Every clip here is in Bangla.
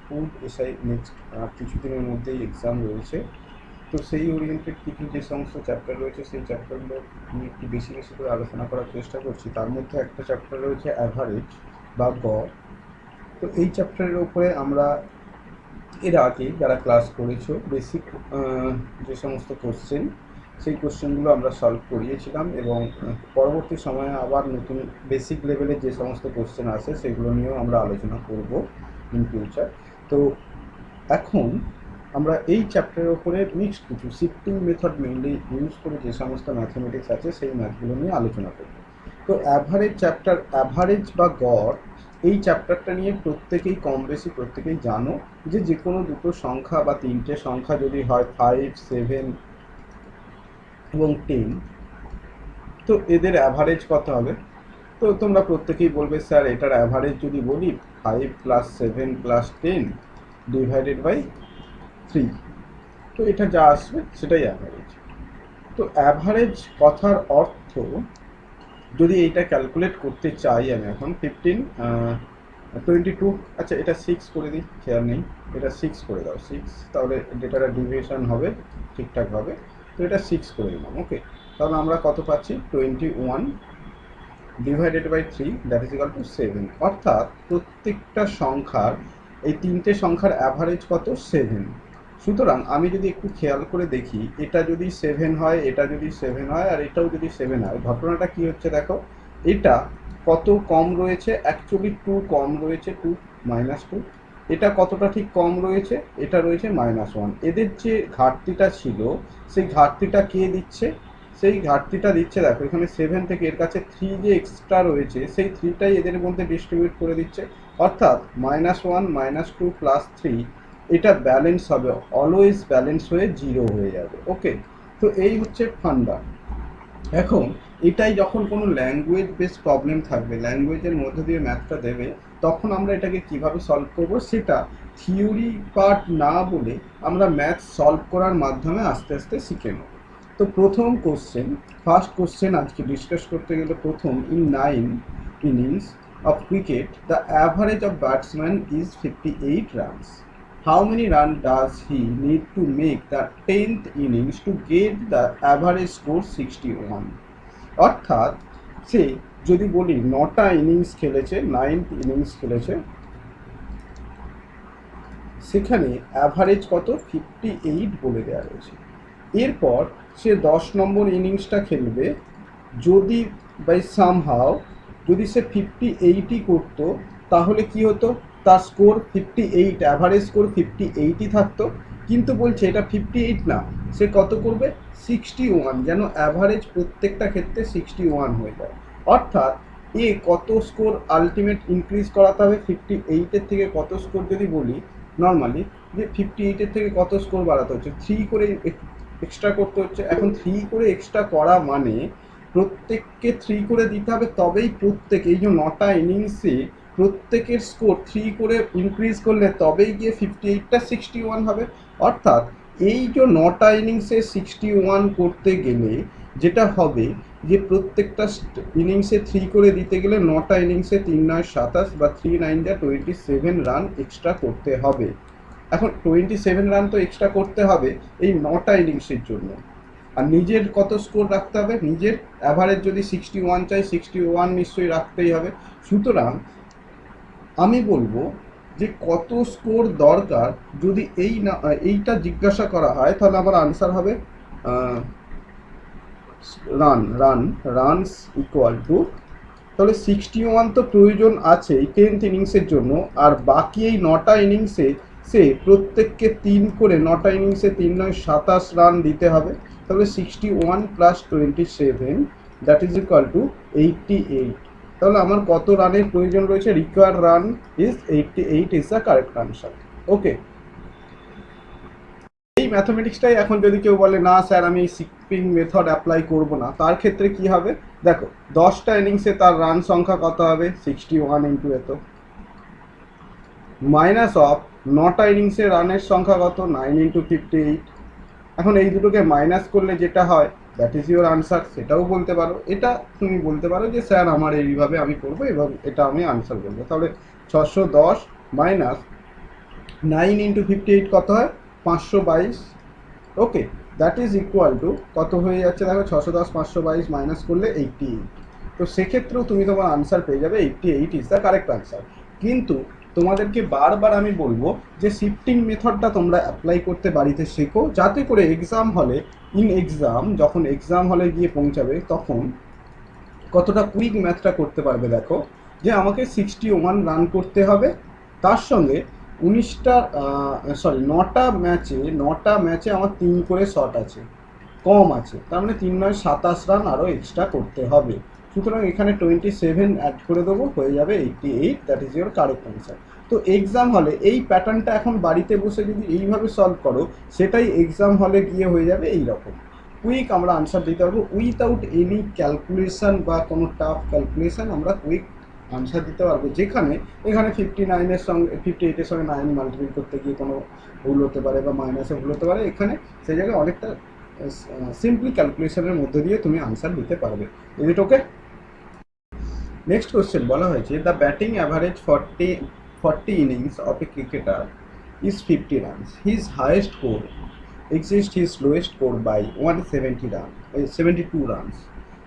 ফুড এসআই নেক্সট কিছুদিনের মধ্যেই এক্সাম রয়েছে। তো সেই ওরিয়েন্টেড কিছু যে সমস্ত চ্যাপ্টার রয়েছে সেই চ্যাপ্টারগুলো নিয়ে একটু বেশি বেশি করে আলোচনা করার চেষ্টা করছি। তার মধ্যে একটা চ্যাপ্টার রয়েছে অ্যাভারেজ বা গড়। তো এই চ্যাপ্টারের ওপরে আমরা এর আগে যারা ক্লাস করেছো বেসিক যে সমস্ত কোশ্চেন সেই কোশ্চেনগুলো আমরা সলভ করিয়েছিলাম, এবং পরবর্তী সময়ে আবার নতুন বেসিক লেভেলের যে সমস্ত কোশ্চেন আছে সেগুলো নিয়েও আমরা আলোচনা করব ইন ফিউচার। তো এখন আমরা এই চ্যাপ্টারের ওপরে মিক্সড কিছু শিফটিং মেথড মেনলি ইউজ করে যে সমস্ত ম্যাথমেটিক্স আছে সেই ম্যাথগুলো নিয়ে আলোচনা করব। তো অ্যাভারেজ বা গড়, এই চ্যাপ্টারটা নিয়ে প্রত্যেকেই কম বেশি প্রত্যেকেই জানো যে যে কোনো দুটো সংখ্যা বা তিনটে সংখ্যা যদি হয় 5, 7 এবং 10, তো এদের অ্যাভারেজ কত হবে? তো তোমরা প্রত্যেকেই বলবে স্যার এটার অ্যাভারেজ যদি বলি 5 + 7 + 10 ডিভাইডেড বাই 3, তো এটা যা আসবে সেটাই অ্যাভারেজ। তো অ্যাভারেজ কথার অর্থ, যদি এইটা ক্যালকুলেট করতে চাই আমি এখন 15, 22, আচ্ছা এটা 6 করে দিই, খেয়াল নেই, এটা 6 করে দাও, 6, তাহলে ডেটাটা ডিভিশন হবে ঠিকঠাকভাবে। তো এটা 6 করে দিলাম, ওকে। তাহলে আমরা কত পাচ্ছি? 21 divided by 3 that is equal to 7। অর্থাৎ প্রত্যেকটা সংখ্যার, এই তিনটে সংখ্যার অ্যাভারেজ কত? 7। সুতরাং আমি যদি একটু খেয়াল করে দেখি, এটা যদি 7 হয়, এটা যদি 7 হয়, আর এটাও যদি 7 হয়, ঘটনাটা কি হচ্ছে দেখো। এটা কত কম রয়েছে? অ্যাকচুয়ালি 2 কম রয়েছে, 2 -2। এটা কতটা ঠিক কম রয়েছে? এটা রয়েছে -1। এদের যে ঘাটতিটা ছিল সেই ঘাটতিটা কে দিচ্ছে? সেই ঘাটতিটা দিচ্ছে দেখো এখানে 7 থেকে এর কাছে 3 যে এক্সট্রা রয়েছে সেই 3টাই এদের মধ্যে ডিস্ট্রিবিউট করে দিচ্ছে। অর্থাৎ -1, -2 + 3, এটা ব্যালেন্স হবে, অলওয়েজ ব্যালেন্স হয়ে 0 হয়ে যাবে, ওকে। তো এই হচ্ছে ফান্ডা। এখন এটাই যখন কোনো ল্যাঙ্গুয়েজ বেস প্রবলেম থাকবে, ল্যাঙ্গুয়েজের মধ্যে দিয়ে ম্যাথটা দেবে, তখন আমরা এটাকে কিভাবে সলভ করব সেটা থিওরি পার্ট না বলে আমরা ম্যাথ সলভ করার মাধ্যমে আস্তে আস্তে শিখে নেব। তো প্রথম কোশ্চেন, ফার্স্ট কোশ্চেন আজকে ডিসকাস করতে গেলে, প্রথম, in 9 innings of cricket the average of batsman is 58 runs. How many runs does he need to make the 10th innings to get the average score 61? অর্থাৎ সে যদি বলি 9টা ইনিংস খেলেছে, 9th ইনিংস খেলেছে, সেখানে অ্যাভারেজ কত? 58 বলে দেওয়া রয়েছে। এরপর সে 10 নম্বর ইনিংসটা খেলবে, যদি বাই সামহাও যদি সে 58ই করতো, তাহলে কি হতো? তার স্কোর 58, অ্যাভারেজ স্কোর 58ই থাকতো। কিন্তু বলছে এটা 58 না, সে কত করবে? 61, যেন অ্যাভারেজ প্রত্যেকটা ক্ষেত্রে 61 হয়ে যায়। অর্থাৎ এ কত স্কোর আলটিমেট ইনক্রিজ করাতে হবে? 58-এর থেকে কত স্কোর যদি বলি নর্মালি, যে 58-এর থেকে কত স্কোর বাড়াতে হচ্ছে? 3 করে এক্সট্রা করতে হচ্ছে। এখন 3 করে এক্সট্রা করা মানে প্রত্যেককে 3 করে দিতে হবে, তবেই প্রত্যেক, এই যে 9টা ইনিংসে প্রত্যেকের স্কোর 3 করে ইনক্রিজ করলে তবেই গিয়ে 58টা 61 হবে। অর্থাৎ এই যে 9টা ইনিংসে 61 করতে গেলে যেটা হবে, যে প্রত্যেকটা ইনিংসে 3 করে দিতে গেলে 9টা ইনিংসে 3 9 27 বা 3 9 27 রান এক্সট্রা করতে হবে। এখন 27 রান তো এক্সট্রা করতে হবে এই 9টা ইনিংসের জন্য। আর নিজের কত স্কোর রাখতে হবে? নিজের অ্যাভারেজ যদি 61 চাই, 61 নিশ্চয়ই রাখতেই হবে। সুতরাং আমি বলবো যে কত স্কোর দরকার, যদি এইটা জিজ্ঞাসা করা হয়, তাহলে আমার আনসার হবে রানস ইকুয়াল টু, তাহলে 61 তো প্রয়োজন আছে এই 10th ইনিংসের জন্য, আর বাকি এই 9টা ইনিংসে সে প্রত্যেককে 3 করে, 9টা ইনিংসে 3 9 27 রান দিতে হবে। তাহলে 61 + 27 দ্যাট ইজ ইকুয়াল টু 88। তাহলে আমার কত রানের প্রয়োজন রয়েছে? Required run is 88 is the correct answer, okay. এই ম্যাথমেটিক্সটাই এখন যদি কেউ বলে না স্যার আমি শিফটিং মেথড অ্যাপ্লাই করব না, তার ক্ষেত্রে কি হবে? দেখো 10টা ইনিংসে তার রান সংখ্যা কত হবে? 61 ইন্টু এত, মাইনাস অফ 9টা ইনিংসে রানের সংখ্যা কত? 9 ইন্টু 58। এখন এই দুটোকে মাইনাস করলে যেটা হয় দ্যাট ইজ ইউর আনসার, সেটাও বলতে পারো। এটা তুমি বলতে পারো যে স্যার আমার এইভাবে আমি করবো এবং এটা আমি আনসার বলবো। তাহলে 610 মাইনাস 9 ইন্টু 58 কত হয়? 522। ওকে, দ্যাট ইজ ইকুয়াল টু কত হয়ে যাচ্ছে দেখো, 610 522 মাইনাস করলে 88। তো সেক্ষেত্রেও তুমি তোমার আনসার পেয়ে যাবে 88 ইজ দ্য কারেক্ট আনসার। কিন্তু তোমাদেরকে বারবার আমি বলবো যে শিফটিং মেথডটা তোমরা অ্যাপ্লাই করতে বাড়িতে শেখো, যাতে করে এক্সাম হলে যখন এক্সাম হলে গিয়ে পৌঁছাবে তখন কতটা কুইক ম্যাথটা করতে পারবে। দেখো যে আমাকে 61 রান করতে হবে, তার সঙ্গে 9টা ম্যাচে আমার 3 করে শট আছে, কম আছে, তার মানে 3 9 27 রান আরও এক্সট্রা করতে হবে। সুতরাং এখানে 27 অ্যাড করে দেবো, হয়ে যাবে 88, that is your correct answer. তো এক্সাম হলে এই প্যাটার্নটা এখন বাড়িতে বসে যদি এইভাবে সলভ করো, সেটাই এক্সাম হলে গিয়ে হয়ে যাবে এই রকম কুইক আমরা আনসার দিতে পারবো, উইথাউট এনি ক্যালকুলেশন বা কোনো টাফ ক্যালকুলেশন আমরা কুইক আনসার দিতে পারবো। যেখানে এখানে 59-এর সঙ্গে 58-এর সঙ্গে 9 মাল্টিপ্লাই করতে গিয়ে কোনো ভুল হতে পারে বা মাইনাসে ভুল হতে পারে, এখানে সেই জায়গায় অনেকটা সিম্পলি ক্যালকুলেশনের মধ্যে দিয়ে তুমি আনসার দিতে পারবে। Is it okay? Next question বলা হয়েছে the batting average 40 innings of A cricketer is 50 runs, his highest score exceeds his lowest score by 72 runs.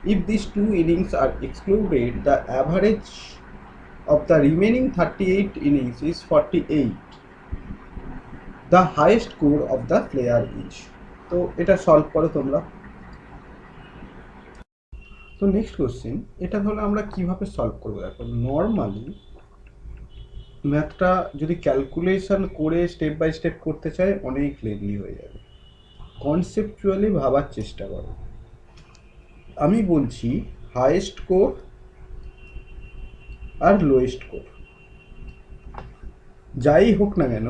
If these two innings are excluded, the average of the remaining 38 innings is 48. The highest score of the player is. তো এটা সলভ করো তোমরা। তো নেক্সট কোশ্চেন, এটা হলো আমরা কিভাবে সলভ করবো। দেখো নর্মালি ম্যাথটা যদি ক্যালকুলেশন করে স্টেপ বাই স্টেপ করতে চাই অনেক লেন্দি হয়ে যাবে, কনসেপচুয়ালি ভাবার চেষ্টা করো। আমি বলছি হাইয়েস্ট স্কোর আর লোয়েস্ট স্কোর যাই হোক না কেন,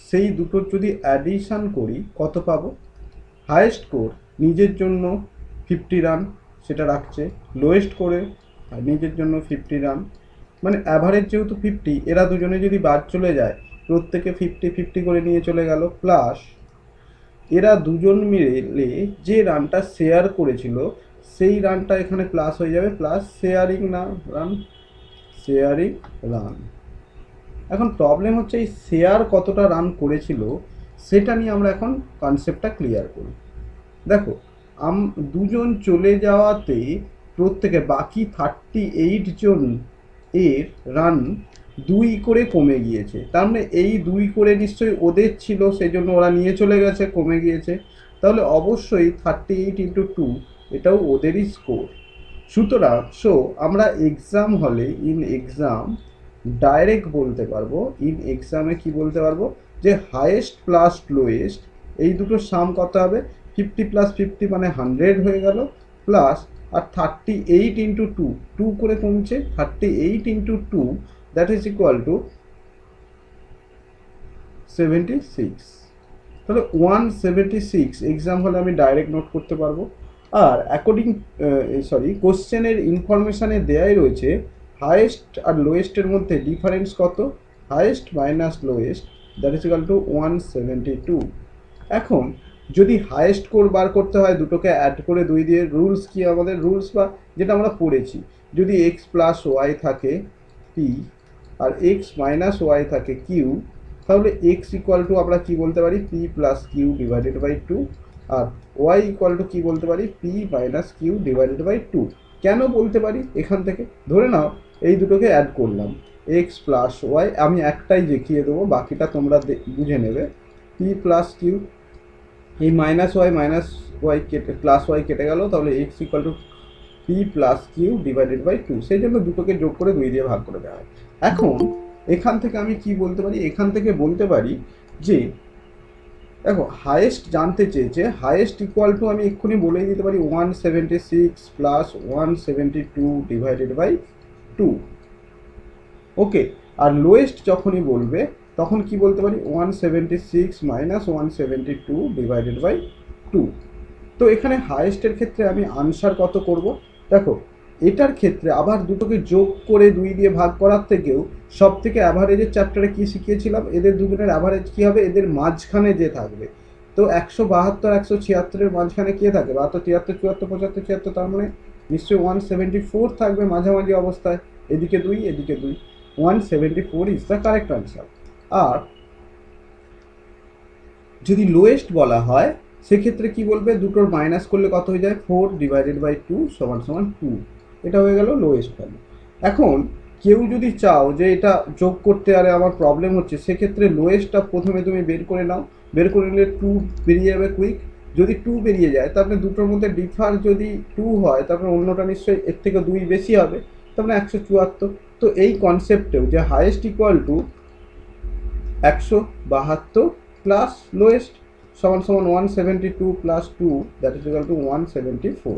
সেই দুটোর যদি অ্যাডিশান করি কত পাবো? হাইয়েস্ট স্কোর নিজের জন্য 50 রান সেটা রাখছে, লোয়েস্ট করে নিজের জন্য 50 রান, মানে অ্যাভারেজ যেহেতু 50, এরা দুজনে যদি বাদ চলে যায় প্রত্যেকে 50 50 করে নিয়ে চলে গেল, প্লাস এরা দুজন মিলে যে রানটা শেয়ার করেছিল সেই রানটা এখানে প্লাস হয়ে যাবে, প্লাস শেয়ারিং রান। এখন প্রবলেম হচ্ছে এই শেয়ার কতটা রান করেছিল সেটা নিয়ে আমরা এখন কনসেপ্টটা ক্লিয়ার করি। দেখো দুজন চলে যাওয়াতে প্রত্যেকে বাকি 38 জন এর রান 2 করে কমে গিয়েছে, তার মানে এই 2 করে নিশ্চয়ই ওদের ছিল, সেই জন্য ওরা নিয়ে চলে গেছে, কমে গিয়েছে, তাহলে অবশ্যই 38 ইন্টু 2 এটাও ওদেরই স্কোর। সুতরাং আমরা এক্সাম হলে ডাইরেক্ট বলতে পারবো, এক্সামে কি বলতে পারবো যে হাইয়েস্ট প্লাস লোয়েস্ট এই দুটো সাম কত হবে? 50 প্লাস 50 মানে 100 হয়ে গেল, প্লাস আর 38 ইন্টু 2 করে কমছে, 38 into 2 that is equal two 76। তাহলে 176 এক্সাম হলে আমি ডাইরেক্ট নোট করতে পারবো। আর কোশ্চেনের ইনফরমেশানে দেয়াই রয়েছে হাইয়েস্ট আর লোয়েস্টের মধ্যে ডিফারেন্স কত? Highest minus lowest that is equal to 172। এখন যদি হাইয়েস্ট স্কোর বার করতে হয় দুটোকে অ্যাড করে 2 দিয়ে, রুলস কি আমাদের? রুলস বা যেটা আমরা পড়েছি, যদি এক্স প্লাস ওয়াই থাকে পি আর এক্স মাইনাস ওয়াই থাকে কিউ, তাহলে এক্স ইকুয়াল টু আমরা কি বলতে পারি? P plus Q divided by 2, আর ওয়াই ইকুয়াল টু কি বলতে পারি? P minus q divided by 2। কেন বলতে পারি? এখান থেকে ধরে নাও এই দুটোকে অ্যাড করলাম, এক্স প্লাস ওয়াই, আমি একটাই দেখিয়ে দেবো, বাকিটা তোমরা বুঝে নেবে। পি প্লাস কিউ, এই মাইনাস ওয়াই কেটে প্লাস ওয়াই কেটে গেল, তাহলে x equal to p plus Q divided by 2, সেই জন্য দুটোকে যোগ করে 2 দিয়ে ভাগ করে দেওয়া হয়। এখন এখান থেকে আমি কি বলতে পারি? এখান থেকে বলতে পারি যে দেখো হাইয়েস্ট জানতে চেয়েছে, হাইয়েস্ট ইকুয়াল টু আমি এক্ষুনি বলেই দিতে পারি 176 প্লাস 172 ডিভাইডেড বাই 2। ওকে, আর লোয়েস্ট যখনই বলবে তখন কি বলতে পারি? 176 মাইনাস 172 ডিভাইডেড বাই 2। তো এখানে হাইয়েস্টের ক্ষেত্রে আমি আনসার কত করব? দেখো এটার ক্ষেত্রে আবার দুটোকে যোগ করে 2 দিয়ে ভাগ করার থেকেও সব থেকে অ্যাভারেজের চ্যাপ্টারে কী শিখিয়েছিলাম? এদের দুজনের অ্যাভারেজ কী হবে? এদের মাঝখানে যে থাকবে, তো 172 176-এর মাঝখানে কে থাকে? 72 73 74 75 76, তার মানে নিশ্চয়ই 174 থাকবে মাঝামাঝি অবস্থায়, এদিকে 2 এদিকে 2, 174 ইজ দ্য কারেক্ট আনসার। আর যদি লোয়েস্ট বলা হয় সেক্ষেত্রে কি বলবে, দুটোর মাইনাস করলে কত হয়ে যায়, 4/2 সমান সমান 2। এটা হয়ে গেল লোয়েস্ট ভ্যালু। এখন কেউ যদি চাও যে এটা যোগ করতে আরে আমার প্রবলেম হচ্ছে, সেক্ষেত্রে লোয়েস্টটা প্রথমে তুমি বের করে নাও, বের করে নিলে 2 বেরিয়ে যাবে কুইক। যদি 2 বেরিয়ে যায় তারপরে দুটোর মধ্যে ডিফার যদি 2 হয় তারপরে অন্যটা নিশ্চয়ই এর থেকে 2 বেশি হবে, তারপরে 174। তো এই কনসেপ্টেও যে highest equal to 172 plus lowest সমান সমান 172 plus 2, that is equal to 174।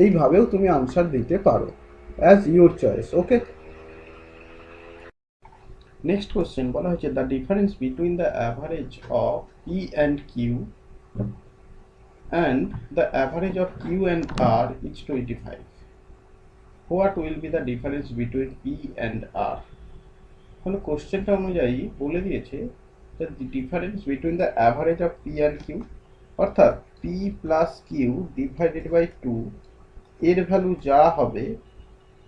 এইভাবেও তুমি আনসার দিতে পারো, as your choice. Okay, next question বলা হয়েছে the difference between the average of P and Q and the average of Q and R is 25। What will be the difference between P and R. তাহলে কোশ্চেনটা অনুযায়ী বলে দিয়েছে যে the difference between the average of P and Q, অর্থাৎ P plus Q divided by 2 এর ভ্যালু যা হবে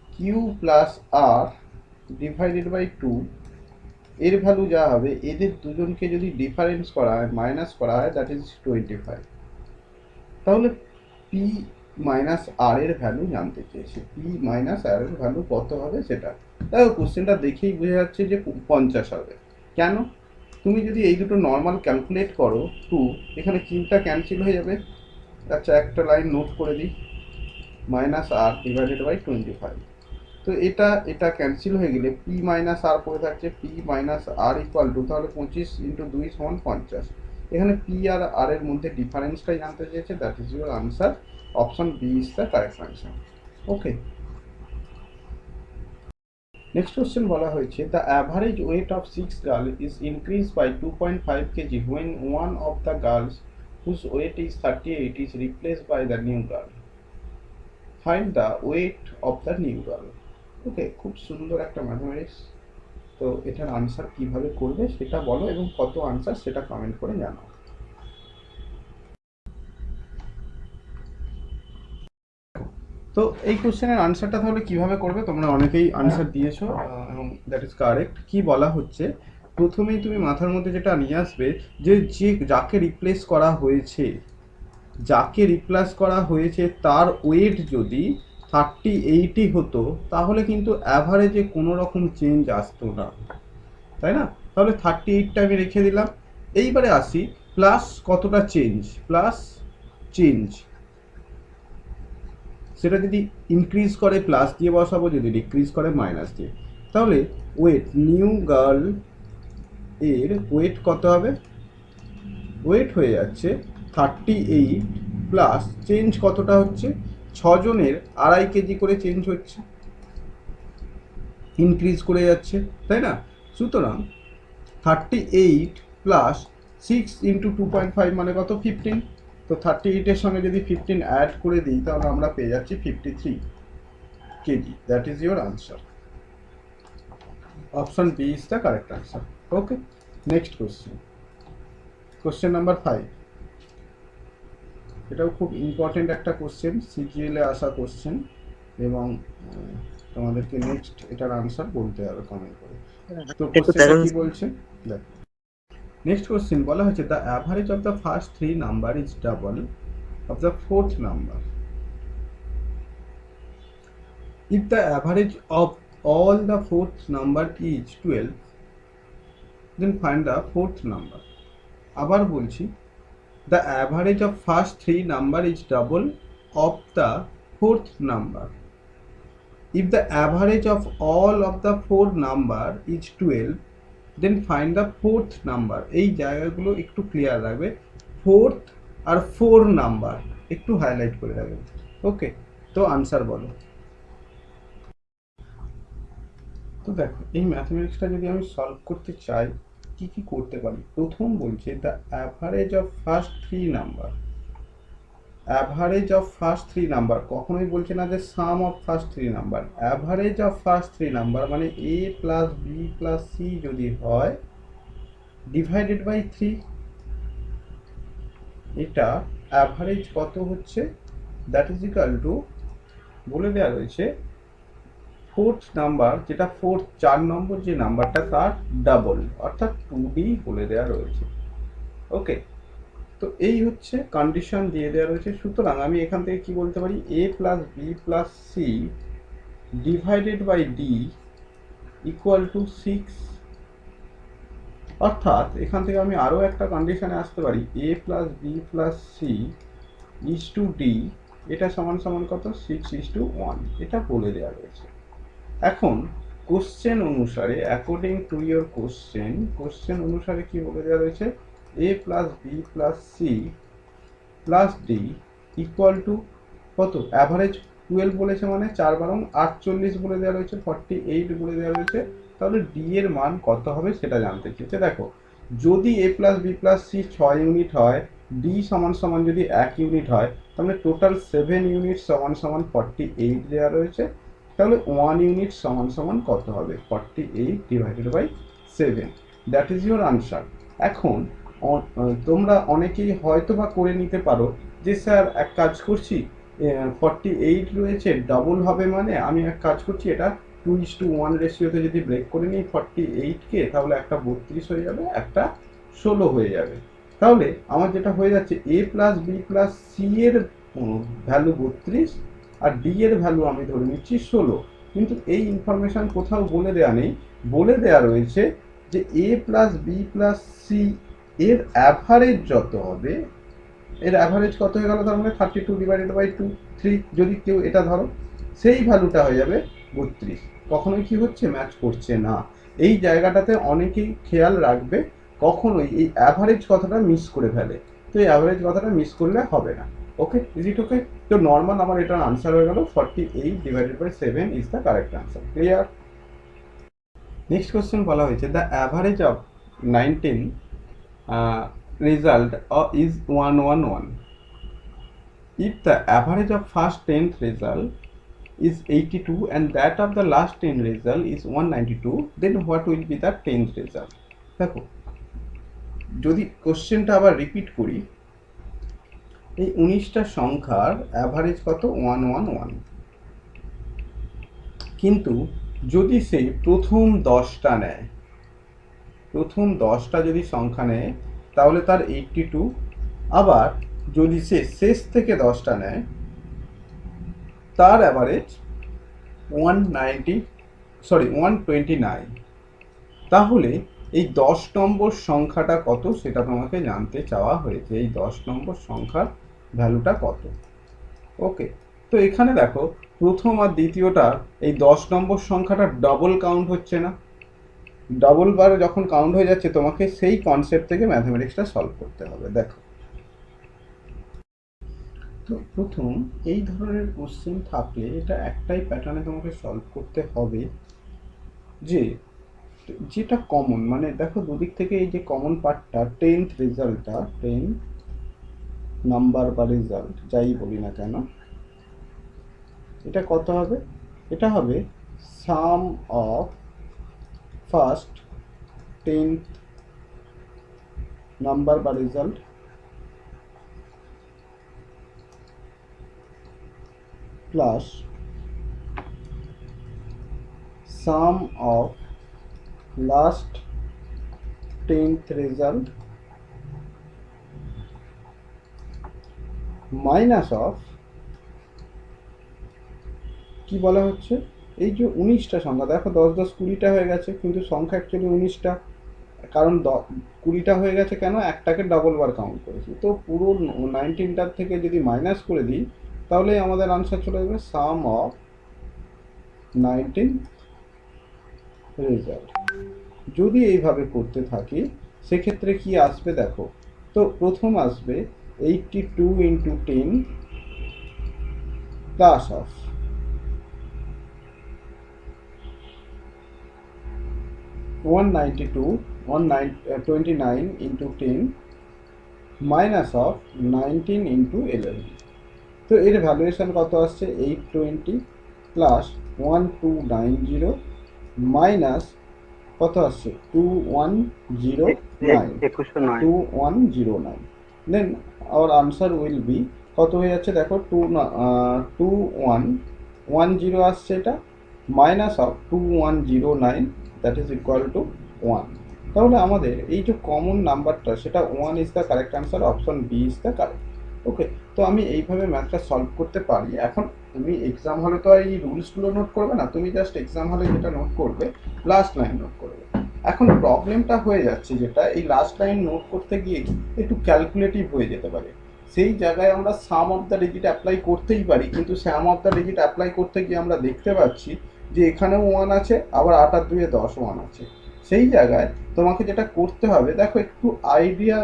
Q plus R divided by 2 এর ভ্যালু যা হবে, এদের দুজনকে যদি ডিফারেন্স করা হয়, মাইনাস করা হয়, দ্যাট ইজ 25। তাহলে পি মাইনাস আর এর ভ্যালু জানতে চেয়েছে, পি মাইনাস আর এর ভ্যালু কত হবে সেটা। দেখো কোশ্চেনটা দেখেই বোঝা যাচ্ছে যে 50 হবে। কেন? তুমি যদি এই দুটো নর্মাল ক্যালকুলেট করো 2, এখানে কিউটা ক্যান্সেল হয়ে যাবে। আচ্ছা, একটা লাইন নোট করে দিই, মাইনাস আর ডিভাইডেড বাই 25। তো এটা এটা ক্যান্সেল হয়ে গেলে পি মাইনাস আর পড়ে থাকছে, p minus r equal to তাহলে 25 ইন্টু 2 সমান 50। এখানে পি আর আর এর মধ্যে ডিফারেন্সটাই জানতে চেয়েছে, that is your answer. Option B is the correct answer. Okay, next question বলা হয়েছে the average weight of 6 girl is increase by 2.5 kg when one of the girls whose weight is 38 is replaced by the new girl. Find the weight of the new girl. Okay, খুব সুন্দর একটা ম্যাথমেটিক্স। তো এটার আনসার কিভাবে করবে সেটা বলো এবং কত আনসার সেটা কমেন্ট করে জানাও। তো এই কোশ্চেনের আনসারটা তাহলে কিভাবে করবে, তোমরা অনেকেই আনসার দিয়েছো এবং দ্যাট ইজ কারেক্ট। কি বলা হচ্ছে, প্রথমেই তুমি মাথার মধ্যে যেটা নিয়ে আসবে যে যাকে রিপ্লেস করা হয়েছে, যাকে রিপ্লেস করা হয়েছে তার ওয়েট যদি 38ই হতো তাহলে কিন্তু অ্যাভারেজে কোনো রকম চেঞ্জ আসতো না, তাই না? তাহলে 38টা আমি রেখে দিলাম। এইবারে আসি প্লাস কতটা চেঞ্জ, প্লাস চেঞ্জ সেটা যদি ইনক্রিজ করে প্লাস দিয়ে বসাবো, যদি ডিক্রিজ করে মাইনাস দিয়ে। তাহলে ওয়েট নিউ গার্ল এর ওয়েট কত হবে, ওয়েট হয়ে যাচ্ছে 38 প্লাস চেঞ্জ কতটা হচ্ছে, 6 জনের 2.5 কেজি করে চেঞ্জ হচ্ছে, ইনক্রিজ করে যাচ্ছে, তাই না? সুতরাং 38 প্লাস 6 ইন্টু 2.5 মানে কত, 15। তো 38-এর সঙ্গে যদি 15 অ্যাড করে দিই তাহলে আমরা পেয়ে যাচ্ছি 53 kg. That is your answer. Option B is the correct answer. Okay, next question, question number 5। এটাও খুব ইম্পর্টেন্ট একটা কোশ্চেন, সিজিএলে আসা কোশ্চেন, এবং তোমাদেরকে নেক্সট এটার আনসার বলতে হবে কমেন্ট করে। তো কোশ্চেনটা কি বলছে দেখো। নেক্সট কোশ্চেন বলা হয়েছে the average of the first 3 number is double of the fourth number. If the average of all the fourth number is 12, then find the fourth number. আবার বলছি, the average of first 3 number is double of the fourth number. If the average of all of the 4 number is 12, then find the fourth number. এই জায়গাগুলো একটু ক্লিয়ার রাখবে, ফোর্থ আর 4 নাম্বার একটু হাইলাইট করে রাখবে। ওকে, তো আনসার বলো। তো দেখো, এই ম্যাথমেটিক্সটা যদি আমি সলভ করতে চাই কি কি করতে পারি, প্রথম বলছে the average of first 3 number. Average of first 3 number, কখনোই বলছে না যে sum of first 3 number, average of first 3 number মানে A plus B plus C যদি হয় ডিভাইডেড বাই 3। এটা অ্যাভারেজ কত হচ্ছে, দ্যাট ইজ ইকুয়াল টু, বলে দেওয়া রয়েছে ফোর্থ নাম্বার, যেটা ফোর্থ 4 নম্বর যে নাম্বারটা তার ডাবল, অর্থাৎ 2D বলে দেওয়া রয়েছে। ওকে, তো এই হচ্ছে কন্ডিশন দিয়ে দেওয়া রয়েছে। সুতরাং আমি এখান থেকে কি বলতে পারি, a plus B plus c divided by d equal to 6। অর্থাৎ এখান থেকে আমি আরও একটা কন্ডিশনে আসতে পারি, a plus B plus c is to d, এটা সমান সমান কত, 6:1, এটা বলে দেওয়া রয়েছে। এখন কোশ্চেন অনুসারে, অ্যাকর্ডিং টু ইয়োর কোশ্চেন অনুসারে কি বলে দেওয়া রয়েছে, a plus B plus c plus d equal to কত, অ্যাভারেজ 12 বলেছে, মানে 4 × 48 বলে দেওয়া রয়েছে, 48 বলে দেওয়া রয়েছে। তাহলে ডি এর মান কত হবে সেটা জানতে চেয়েছে। দেখো, যদি A plus B plus C 6 unit হয়, ডি সমান সমান যদি 1 ইউনিট হয়, তাহলে টোটাল 7 ইউনিট সমান সমান 48 দেওয়া রয়েছে। তাহলে 1 ইউনিট সমান সমান কত হবে, 48 divided by 7, that is your answer. এখন তোমরা অনেকেই হয়তো বা করে নিতে পারো যে স্যার এক কাজ করছি, 48 রয়েছে, ডবল হবে, মানে আমি এক কাজ করছি, এটা 2:1 রেশিওতে যদি ব্রেক করে নিই 48কে, তাহলে একটা 32 হয়ে যাবে, একটা 16 হয়ে যাবে। তাহলে আমার যেটা হয়ে যাচ্ছে, a plus B plus c এর ভ্যালু 32 আর ডি এর ভ্যালু আমি ধরে নিচ্ছি 16। কিন্তু এই ইনফরমেশন কোথাও বলে দেওয়া নেই, বলে দেওয়া রয়েছে যে a plus B plus c এর অ্যাভারেজ যত হবে, এর অ্যাভারেজ কত হয়ে গেল, তার মানে 32 ডিভাইডেড বাই 3, যদি কেউ এটা ধরো, সেই ভ্যালুটা হয়ে যাবে 32। কখনোই কি হচ্ছে, ম্যাচ করছে না। এই জায়গাটাতে অনেকেই খেয়াল রাখবে, কখনোই এই অ্যাভারেজ কথাটা মিস করে ফেলে। তো এই অ্যাভারেজ কথাটা মিস করলে হবে না। Okay, is it okay? তো নর্মাল আমার এটার আনসার হয়ে গেল 48 divided by 7 is the correct answer. Clear? Next question বলা হয়েছে, the average of 19 result is 111. If the average of first 10th result is 82 and that of the last 10 result is 192, then what will be the 10th result? দেখো, যদি কোশ্চেনটা আবার রিপিট করি, এই 19টা সংখ্যার অ্যাভারেজ কত, 111। কিন্তু যদি সে প্রথম 10টা নেয়, প্রথম 10টা যদি সংখ্যা নেয়, তাহলে তার 82। আবার যদি সে শেষ থেকে 10টা নেয়, তার অ্যাভারেজ 129। তাহলে এই 10 নম্বর সংখ্যাটা কত সেটা তোমাকে জানতে চাওয়া হয়েছে, এই 10 নম্বর সংখ্যার ভ্যালুটা কত। ওকে, তো এখানে দেখো, প্রথম আর দ্বিতীয়টা, এই 10 নম্বর সংখ্যাটা ডবল কাউন্ট হচ্ছে না, ডবল বার যখন কাউন্ট হয়ে যাচ্ছে, তোমাকে সেই কনসেপ্ট থেকে ম্যাথমেটিক্সটা সলভ করতে হবে। দেখো, তো প্রথম এই ধরনের কোশ্চেন থাকলে এটা একটাই প্যাটার্নে তোমাকে সলভ করতে হবে, যে যেটা কমন, মানে দেখো দুদিক থেকে এই যে কমন পার্টটা, 10th রেজাল্টটা, 10 নাম্বার বা রেজাল্ট যাই বলি না কেন, এটা কত হবে, এটা হবে সাম অফ ফার্স্ট 10th নাম্বার বা result plus some of last 10th result minus of, কি বলা হচ্ছে, এই যে 19টা সংখ্যা, দেখো 10 10 20টা হয়ে গেছে, কিন্তু সংখ্যা অ্যাকচুয়ালি 19টা, কারণ 20টা হয়ে গেছে কেন, একটাকে ডবল বার কাউন্ট করেছি। তো পুরো 19টার থেকে যদি মাইনাস করে দিই, তাহলে আমাদের আনসার চলে যাবে সাম অফ 19 রেজাল্ট। যদি এইভাবে করতে থাকি, সেক্ষেত্রে কি আসবে দেখো, তো প্রথম আসবে 82 × 10 প্লাস অফ 29 × 10 মাইনাস অফ 19 × 11। তো এর ভ্যালুয়েশন কত আসছে, 820 প্লাস 1290 মাইনাস কত আসছে, 2109। Then our answer will be, কত হয়ে যাচ্ছে দেখো, 2110 আসছে, এটা minus of 2109, that is equal to 1। তাহলে আমাদের এই যে কমন নাম্বারটা সেটা 1 is the correct answer, option B is the correct. Okay, তো আমি এইভাবে ম্যাথটা সলভ করতে পারি। এখন তুমি এক্সাম হলে তো এই রুলসগুলো নোট করবে না, তুমি জাস্ট এক্সাম হলে যেটা নোট করবে লাস্ট লাইন নোট করবে। এখন প্রবলেমটা হয়ে যাচ্ছে যেটা, এই লাস্ট লাইন নোট করতে গিয়ে একটু ক্যালকুলেটিভ হয়ে যেতে পারে। সেই জায়গায় আমরা সাম অফ দ্য ডিজিট অ্যাপ্লাই করতেই পারি, কিন্তু সাম অফ দ্য ডিজিট অ্যাপ্লাই করতে গিয়ে আমরা দেখতে পাচ্ছি যে এখানেও 1 আছে, আবার 8 আর 2 10 1 আছে। সেই জায়গায় তোমাকে যেটা করতে হবে, দেখো একটু আইডিয়া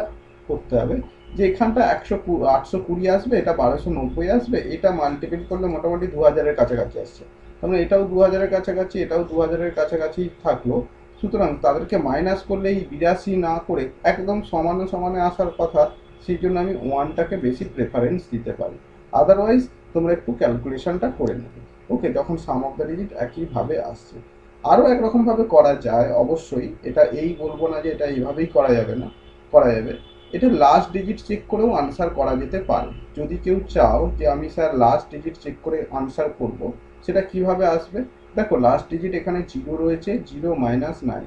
করতে হবে যে এখানটা 820 আসবে, এটা 1290 আসবে, এটা মাল্টিপ্লাই করলে মোটামুটি 2000-এর কাছাকাছি আসছে। তার মানে এটাও 2000-এর কাছাকাছি, এটাও 2000-এর কাছাকাছি থাকলো। সুতরাং তাদেরকে মাইনাস করলে এই 82 না করে একদম সমানে সমানে আসার কথা, সেই জন্য আমি 1টাকে বেশি প্রেফারেন্স দিতে পারি। আদারওয়াইজ তোমরা একটু ক্যালকুলেশনটা করে নেবে। ওকে, যখন সাম অফ দ্য ডিজিট একইভাবে আসছে। আরও একরকমভাবে করা যায় অবশ্যই, এটা এই বলবো না যে এটা এইভাবেই করা যাবে না, করা যাবে। এটা লাস্ট ডিজিট চেক করেও আনসার করা যেতে পারে। যদি কেউ চাও যে আমি স্যার লাস্ট ডিজিট চেক করে আনসার করব, সেটা কিভাবে আসবে? দেখো লাস্ট ডিজিট এখানে 0 রয়েছে, 0 -9,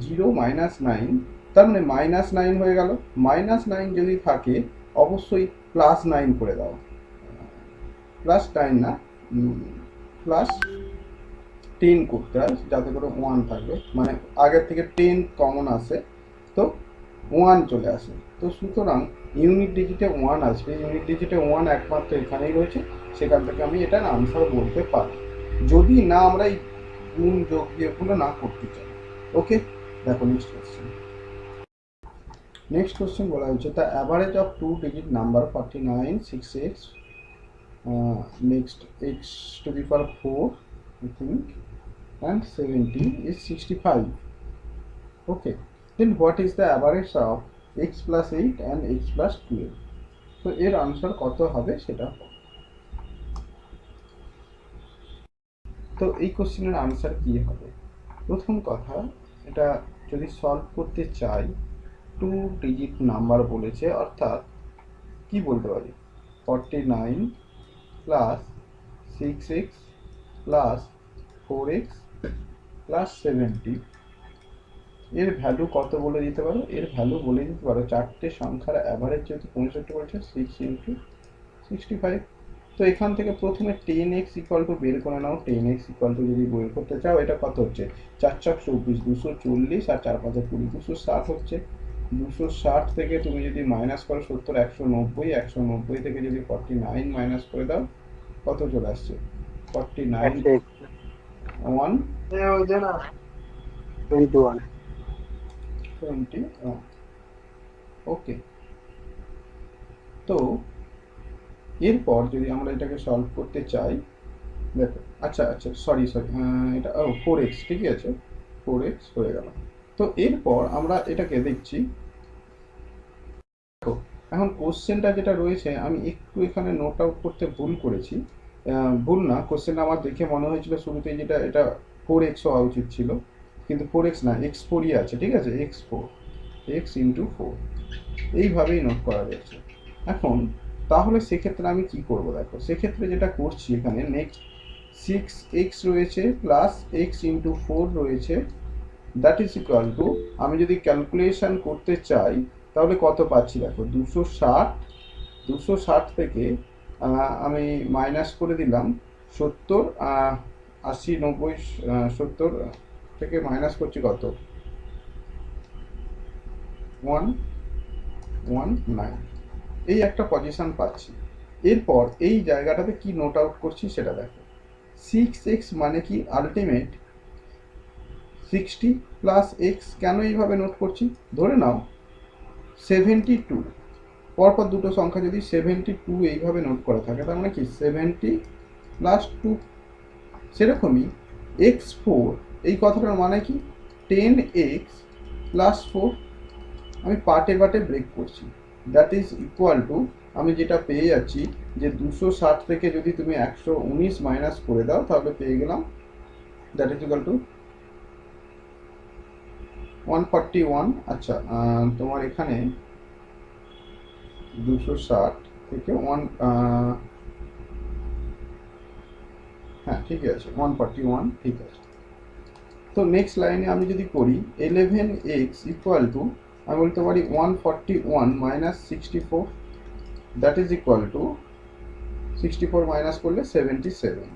0 -9, তার মানে -9 হয়ে গেল। -9 যদি থাকে অবশ্যই +9 করে দাও, +9 না, +10 করতে হয় যাতে করে 1 থাকবে, মানে আগের থেকে 10 কমন আসে, তো 1 চলে আসে। তো সুতরাং ইউনিট ডিজিটে 1 আসবে, ইউনিট ডিজিটে 1 একমাত্র এখানেই রয়েছে, সেখান থেকে আমি এটার আনসার বলতে পারি, যদি না আমরা এই গুণ যোগ বিয়োগগুলো না করতে চাই। ওকে, দেখো নেক্সট কোশ্চেন। নেক্সট কোশ্চেন বলা হয়েছে the average of 2 digit number 49, 6x, next x to the power 4 I think, and 70 is 65. Okay, then what is the average of x plus 8 and x plus 12? তো এর আনসার কত হবে সেটা। তো এই কোশ্চেনের আনসার কি হবে? প্রথম কথা, এটা যদি সলভ করতে চাই, 2 ডিজিট নাম্বার বলেছে, অর্থাৎ কি বলতে পারি, 49 plus 6x plus 4x plus 70, এর ভ্যালু কত বলে দিতে পারো? এর ভ্যালু বলে দিতে পারো, চারটে সংখ্যার অ্যাভারেজ যেহেতু 65 বলছে, 6 ইন্টু 65। তো এখান থেকে প্রথমে 10x ইকুয়াল টু বের করে নাও। 10x ইকুয়াল টু যদি বের করতে চাও, এটা কত হচ্ছে, 4 4 24, 240, আর 4 5 20, 260 হচ্ছে। 260 থেকে তুমি যদি মাইনাস করো 70, 190, 190 থেকে যদি 49 মাইনাস করে দাও, কত চলে আসছে, 49 1 21. 21। ওকে, তো এরপর যদি আমরা এটাকে সলভ করতে চাই, দেখো আচ্ছা আচ্ছা সরি সরি, এটা 4x, ঠিকই আছে, 4x হয়ে গেল। তো এরপর আমরা এটাকে দেখছি, দেখো এখন কোশ্চেনটা যেটা রয়েছে, আমি একটু এখানে নোট আউট করতে ভুল করেছি। ভুল না, কোশ্চেনটা আমার দেখে মনে হয়েছিল শুরুতেই যেটা এটা 4x হওয়া উচিত ছিল, কিন্তু 4x না, x4ই আছে, ঠিক আছে, x4, x ইন্টু 4, এইভাবেই নোট করা যাচ্ছে। এখন তাহলে সেক্ষেত্রে আমি কি করব, দেখো সেক্ষেত্রে যেটা করছি, এখানে নেক্সট 6x রয়েছে প্লাস x ইন্টু 4 রয়েছে, দ্যাট ইজ ইকুয়াল টু, আমি যদি ক্যালকুলেশন করতে চাই তাহলে কত পাচ্ছি, দেখো 260, 260 থেকে আমি মাইনাস করে দিলাম 70, 80, 90, 70 থেকে মাইনাস করছি কত, 119, এই একটা পজিশন পাচ্ছি। এরপর এই জায়গাটাতে কি নোট আউট করছি সেটা দেখো, 6x মানে কি আলটিমেট 60 প্লাস এক্স। কেন এইভাবে নোট করছি, ধরে নাও 72, পরপর দুটো সংখ্যা যদি 72 এইভাবে নোট করা থাকে, তার মানে কি 70 প্লাস 2, সেরকমই x4, এই কথাটার মানে কি 10x প্লাস 4। আমি পার্টে পার্টে ব্রেক করছি, দ্যাট ইজ ইকুয়াল টু, আমি যেটা পেয়ে যাচ্ছি যে 260 থেকে যদি তুমি 119 মাইনাস করে দাও, তাহলে পেয়ে গেলাম দ্যাট ইজ ইকুয়াল টু 141। আচ্ছা, তোমার এখানে 260 থেকে 1, হ্যাঁ ঠিক আছে, 141, ঠিক আছে। তো নেক্সট লাইনে আমি যদি করি 11x ইকুয়াল টু, আমি বলতে পারি 141 minus 64, that is equal two 64 minus করলে 77।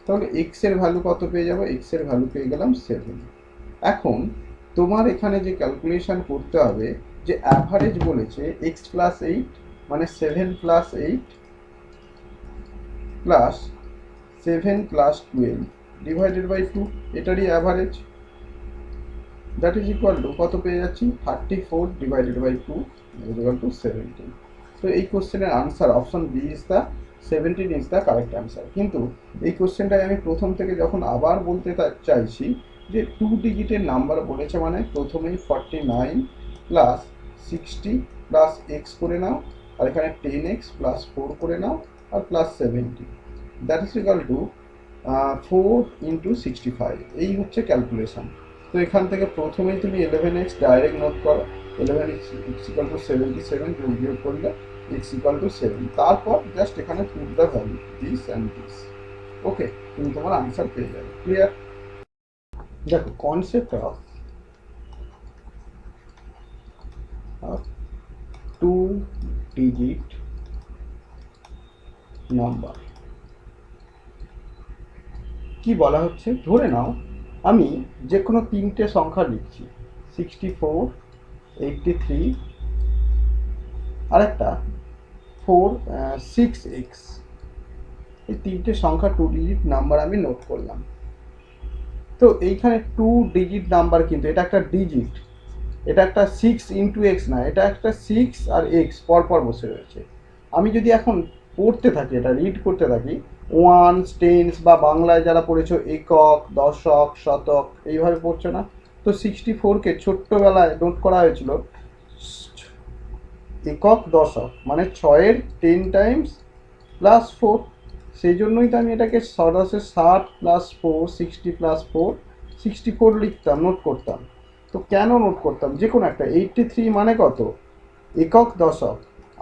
তাহলে এক্স এর ভ্যালু কত পেয়ে যাবো? এক্স এর ভ্যালু পেয়ে গেলাম 7। এখন তোমার এখানে যে ক্যালকুলেশন করতে হবে, যে অ্যাভারেজ বলেছে এক্স প্লাস 8 মানে 7 plus 8 plus 7 plus 12 divided by 2, এটারই average, that is equal to কত পেয়ে যাচ্ছি? 34 divided by 2 is equal to 17। তো এই কোশ্চেনের answer option B is the 17 is the correct answer. কিন্তু এই কোশ্চেনটাই আমি প্রথম থেকে যখন আবার বলতে চাইছি যে 2 ডিজিটের নাম্বার বলেছে মানে প্রথমেই 49 প্লাস 60 প্লাস এক্স করে নাও, আর এখানে 10x প্লাস 4 করে নাও, আর plus 70, that is equal to 4 into 65। এই হচ্ছে ক্যালকুলেশন। তো এখান থেকে প্রথমেই তুমি 11x ডাইরেক্ট নোট করো, 11x ইকুয়াল টু 77, যোগ করলে x ইকুয়াল টু 7, তারপর জাস্ট এখানে put the value this and this. Okay, তুমি তোমার আনসার পেয়ে যাবে। ক্লিয়ার? দেখো কনসেপ্ট অফ 2 ডিজিট নাম্বার কি বলা হচ্ছে, ধরে নাও আমি যে কোনো তিনটে সংখ্যা লিখছি, 64, 83 আর একটা 6x, এই তিনটে সংখ্যা 2 ডিজিট নাম্বার আমি নোট করলাম। তো এইখানে 2 ডিজিট নাম্বার, কিন্তু এটা একটা ডিজিট, এটা একটা 6 ইন্টু এক্স না, এটা একটা 6 আর এক্স পরপর বসে রয়েছে। আমি যদি এখন পড়তে থাকি, এটা রিড করতে থাকি, ওয়ানস, টেন্স বা বাংলায় যারা পড়েছো একক, দশক, শতক, এইভাবে পড়ছো না? তো 64কে ছোট্টবেলায় নোট করা হয়েছিল একক দশক, মানে 6-এর 10 টাইমস প্লাস 4। সেই জন্যই তো আমি এটাকে সরাসরি 60 প্লাস 4, 60 প্লাস 4, 64 লিখতাম, নোট করতাম। তো কেন নোট করতাম? যে কোনো একটা 83 মানে কত? একক দশক,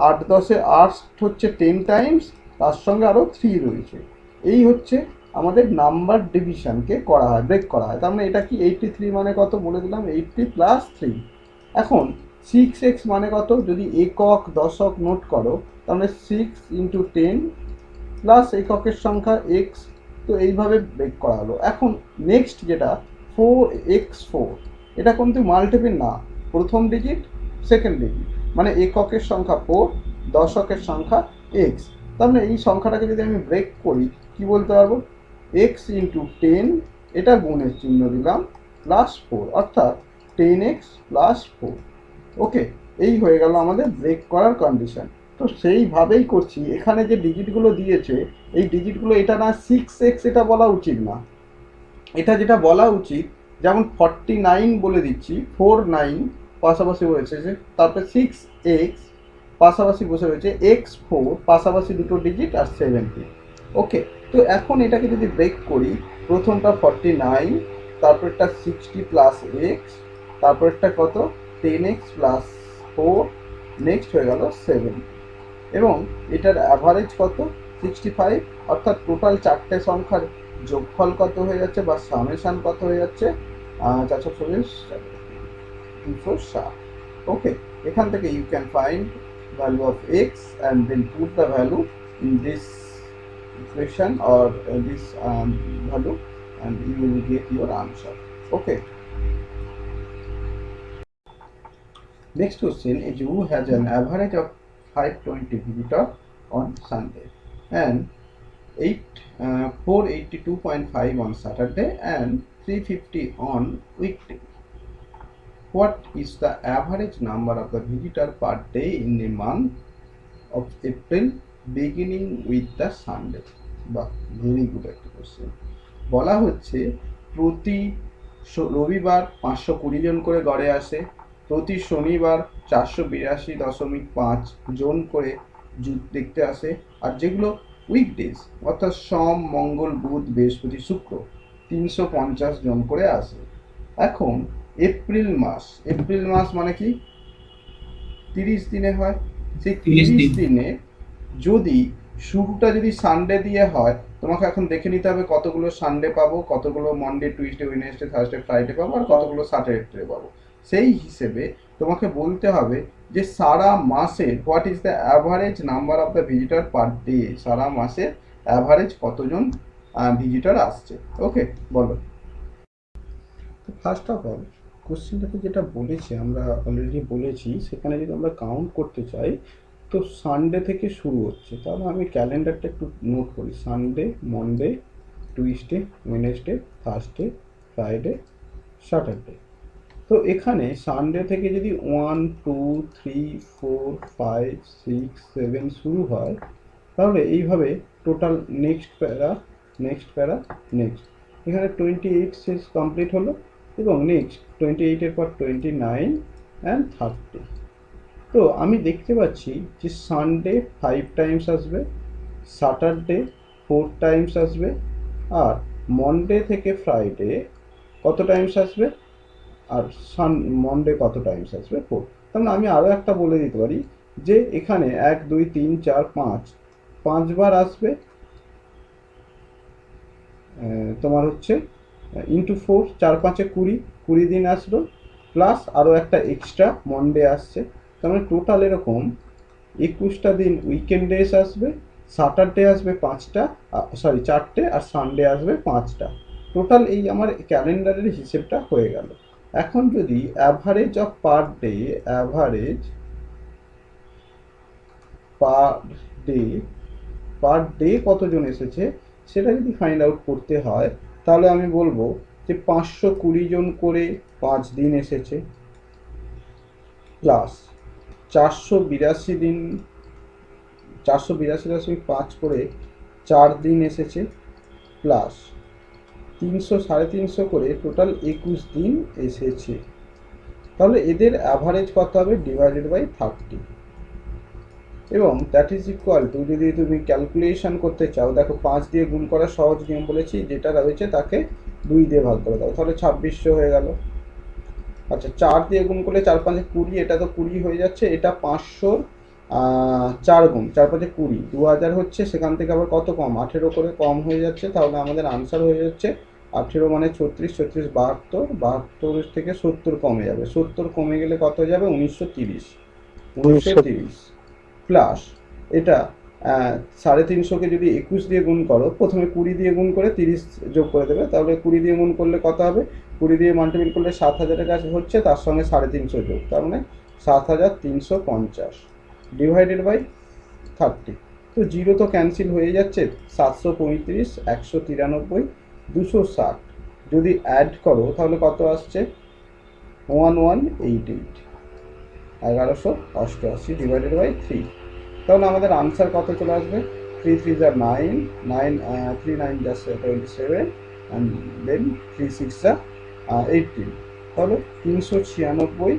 8 10-এ 8 হচ্ছে 10 টাইমস, তার সঙ্গে আরও 3 রয়েছে। এই হচ্ছে আমাদের নাম্বার ডিভিশনকে করা হয়, ব্রেক করা হয়। তার মানে এটা কি 83 মানে কত বলে দিলাম, 80 প্লাস 3। এখন 6x মানে কত? যদি একক দশক নোট করো তাহলে 6 ইন্টু 10 প্লাস এককের সংখ্যা এক্স। তো এইভাবে ব্রেক করা হলো। এখন নেক্সট যেটা 4x4, এটা কিন্তু মাল্টিপল না, প্রথম ডিজিট সেকেন্ড ডিজিট, মানে এককের সংখ্যা 4, দশকের সংখ্যা এক্স। তার মানে এই সংখ্যাটাকে যদি আমি ব্রেক করি কি বলতে পারবো? এক্স ইন্টু 10, এটা গুণের চিহ্ন দিলাম, প্লাস 4, অর্থাৎ 10x প্লাস 4। ওকে, এই হয়ে গেল আমাদের ব্রেক করার কন্ডিশন। তো সেইভাবেই করছি। এখানে যে ডিজিটগুলো দিয়েছে, এই ডিজিটগুলো এটা না 6x এটা বলা উচিত না, এটা যেটা বলা উচিত, যেমন 49 বলে দিচ্ছি, 49 পাশাপাশি বলেছে যে, তারপরে 6x পাশাপাশি বসে রয়েছে, x4 পাশাপাশি দুটো ডিজিট আর 70। ওকে, তো এখন এটাকে যদি ব্রেক করি, প্রথমটা 49, তারপরটা 60 প্লাস এক্স, তারপরটা কত 10x প্লাস 4, নেক্সট হয়ে গেল 7, এবং এটার অ্যাভারেজ কত 65, অর্থাৎ টোটাল চারটে সংখ্যার যোগফল কত হয়ে যাচ্ছে বা সামেশান কত হয়ে যাচ্ছে 440, ওকে। এখান থেকে you can find value of x and then put the value in this equation or this value and you will get your answer. Okay. Next question is, who has an average of 520 visitor on Sunday and 482.5 on Saturday and 350 on weekday? What is the average number of the visitor per day in the month of April beginning with the Sunday? বাহ, ভেরি গুড একটা কোশ্চেন। বলা হচ্ছে প্রতি রবিবার 520 জন করে গড়ে আসে, প্রতি শনিবার 482.5 জন করে দেখতে আসে, আর যেগুলো উইকডেজ অর্থাৎ সোম, মঙ্গল, বুধ, বৃহস্পতি, শুক্র 350 জন করে আসে। এখন এপ্রিল মাস মানে কি 30 দিনে হয়, সেই 30 দিনে যদি শুরুটা যদি সানডে দিয়ে হয়, তোমাকে এখন দেখে নিতে হবে কতগুলো সানডে পাবো, কতগুলো Monday, Tuesday, Wednesday, Thursday, Friday পাবো, আর কতগুলো স্যাটারডে পাবো। সেই হিসেবে তোমাকে বলতে হবে যে সারা মাসে what is the average number of the visitor per day, সারা মাসে অ্যাভারেজ কতজন ভিজিটর আসছে। ওকে, বলো। তো ফার্স্ট অফ অল কোশ্চেনটাতে যেটা বলেছে, আমরা অলরেডি বলেছি, সেখানে যদি আমরা কাউন্ট করতে চাই তো সানডে থেকে শুরু হচ্ছে। তাহলে আমি ক্যালেন্ডারটা একটু নোট করি। Sunday, Monday, Tuesday, Wednesday, Thursday, Friday, Saturday. তো এখানে সানডে থেকে যদি 1 2 3 4 5 6 7 শুরু হয়, তাহলে এইভাবে টোটাল নেক্সট প্যারা, নেক্সট প্যারা, নেক্সট, এখানে 28 শেষ কমপ্লিট হলো, এবং নেক্সট 28-এর পর 29 অ্যান্ড 30। তো আমি দেখতে পাচ্ছি যে সানডে 5 টাইমস আসবে, স্যাটারডে 4 টাইমস আসবে, আর মনডে থেকে ফ্রাইডে কত টাইমস আসবে, আর মনডে কত টাইমস আসবে, 4। তার মানে আমি আরও একটা বলে দিতে পারি যে এখানে 1 2 3 4 5 5বার আসবে, তোমার হচ্ছে ইন্টু 4, 4 5-এ 20, 20 দিন আসলো, প্লাস আরও একটা এক্সট্রা মনডে আসছে। তার মানে টোটাল এরকম 21টা দিন উইকেন্ড ডেজ আসবে, স্যাটারডে আসবে 5টা, সরি 4টে, আর সানডে আসবে 5টা। টোটাল এই আমার ক্যালেন্ডারের হিসেবটা হয়ে গেল। এখন যদি average of per day, average per day, per day কতজন এসেছে সেটা যদি ফাইন্ড আউট করতে হয়, তাহলে আমি বলবো যে 520 জন করে 5 দিন এসেছে, প্লাস 482 দিন, 482.5 করে 4 দিন এসেছে, প্লাস 300 350 করে টোটাল 21 দিন এসেছে। তাহলে এদের অ্যাভারেজ কত হবে, ডিভাইডেড বাই 30, এবং দ্যাট ইজ ইকুয়াল টু, যদি তুমি ক্যালকুলেশন করতে চাও, দেখো 5 দিয়ে গুণ করার সহজ নিয়ম বলেছি, যেটা রয়েছে তাকে 2 দিয়ে ভাগ করে দাও, তাহলে 2600 হয়ে গেল। আচ্ছা, 4 দিয়ে গুণ করলে 4 5-এ 20, এটা তো 20 হয়ে যাচ্ছে, এটা 500 4 গুণ 4 5-এ 20, 2000 হচ্ছে, সেখান থেকে আবার কত কম, 18 করে কম হয়ে যাচ্ছে, তাহলে আমাদের আনসার হয়ে যাচ্ছে 18 মানে 36, 36 72, 72 থেকে 70 কমে যাবে, 70 কমে গেলে কত হয়ে যাবে, 1930, 1930 প্লাস এটা 350-কে যদি 21 দিয়ে গুণ করো, প্রথমে 20 দিয়ে গুণ করে 30 যোগ করে দেবে, তাহলে 20 দিয়ে গুণ করলে কত হবে, 20 দিয়ে মাল্টিপ্লাই করলে 7000-এর কাছে হচ্ছে, তার সঙ্গে 350 যোগ, তার মানে 7350 ডিভাইডেড বাই 30। তো জিরো তো ক্যান্সেল হয়ে যাচ্ছে, 735, 193, 260 যদি অ্যাড করো তাহলে কত আসছে, 1188, 1188 ডিভাইডেড বাই 3। তাহলে আমাদের আনসার কত চলে আসবে, 3 3 যা 9, 9 3 9 যা 27, অ্যান্ড দেন 3 6 যা 18, তাহলে 396,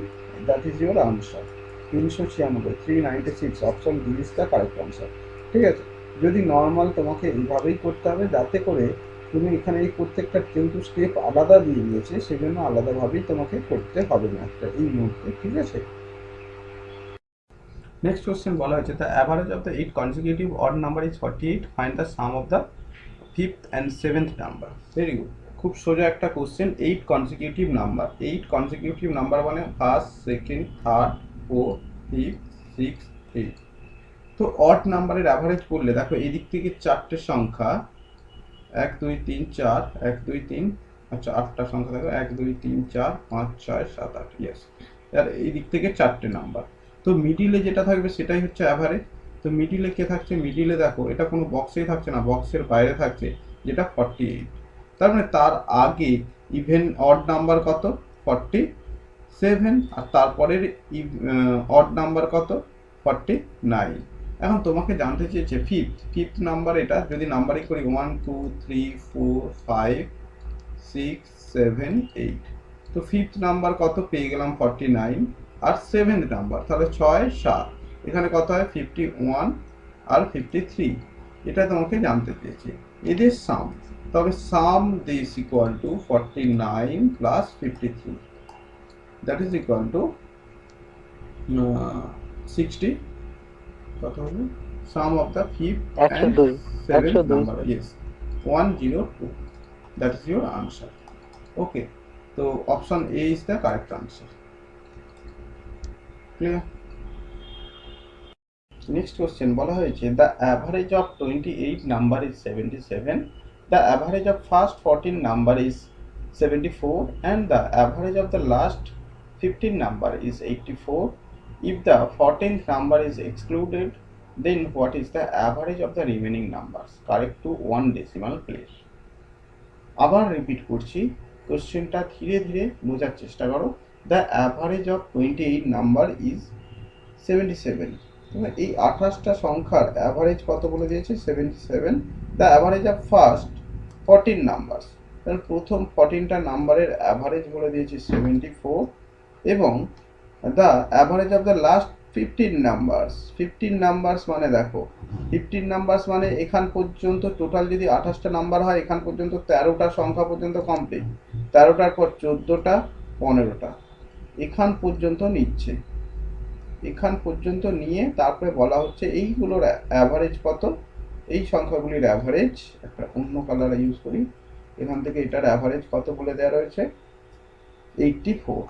that is your answer. 396, 396, option D is the correct answer. ঠিক আছে, যদি নর্মাল তোমাকে এইভাবেই করতে হবে, যাতে করে তুমি এখানে এই প্রত্যেকটা যেহেতু স্টেপ আলাদা দিয়ে দিয়েছে, সেজন্য আলাদাভাবেই তোমাকে করতে হবে না একটা এই মুহূর্তে। ঠিক আছে, নেক্সট কোশ্চেন বলা হয়েছে, the average of the 8 consecutive odd number is 48, find the sum of the 5th and 7th number. Very good, খুব সোজা একটা question. 8 consecutive number, 8 consecutive number মানে first, second, third, fourth, fifth, six, 8। তো অড নাম্বারের অ্যাভারেজ করলে দেখো এদিক থেকে 4টে সংখ্যা, 1 2 3 4, 1 2 3, আচ্ছা 8টা সংখ্যা দেখো, 1 2 3 4 5 6 7 8, ইয়েস। আর এই দিক থেকে 4টে নাম্বার, তো মিডিলে যেটা থাকবে সেটাই হচ্ছে অ্যাভারেজ। তো মিডিলে কে থাকছে, মিডিলে দেখো এটা কোনো বক্সেই থাকছে না, বক্সের বাইরে থাকছে, যেটা 48। তার মানে তার আগে ইভেন অড নাম্বার কত, 47, আর তারপরের অড নাম্বার কত, 49। এখন তোমাকে জানতে চেয়েছে ফিফথ নাম্বার, এটা যদি নাম্বারিং করি 1 2 3 4 5 6 7 8, তো ফিফথ নাম্বার কত পেয়ে গেলাম 49, আর সেভেন্থ নাম্বার তাহলে 6 7, এখানে কত হয় 51 আর 53, এটা তোমাকে জানতে চেয়েছে। এদের সাম, তবে sum this equal to 49 plus 53, that is equal to 60, কত হবে sum of the fifth and 102 seventh 102 number. Yes, 102. That is your answer. Okay, so option A is the correct answer. Clear? Next question বলা হয়েছে the average of 28 number is 77, the average of first 14 number is 74 and the average of the last 15 number is 84. If the 14th number is excluded, then what is the average of the remaining numbers? Correct to one decimal place. আবার রিপিট করছি, কোশ্চেনটা ধীরে ধীরে বোঝার চেষ্টা করো। The average of 28 number is 77। এই 28টা সংখ্যার অ্যাভারেজ কত বলে দিয়েছে? 77। The average of first 14 number, কারণ প্রথম 14টা নাম্বারের অ্যাভারেজ বলে দিয়েছে 74 এবং the average of the last 15 numbers. 15 numbers মানে দেখো 15 নাম্বারস মানে এখান পর্যন্ত টোটাল যদি 28টা নাম্বার হয়, এখান পর্যন্ত 13টা সংখ্যা পর্যন্ত কমপ্লিট, 13টার পর 14টা, 15টা, এখান পর্যন্ত নিচ্ছে। এখান পর্যন্ত নিয়ে তারপরে বলা হচ্ছে এইগুলোর অ্যাভারেজ কত, এই সংখ্যাগুলির অ্যাভারেজ, একটা অন্য কালার ইউজ করি, এখান থেকে এটার অ্যাভারেজ কত বলে দেওয়া রয়েছে 84।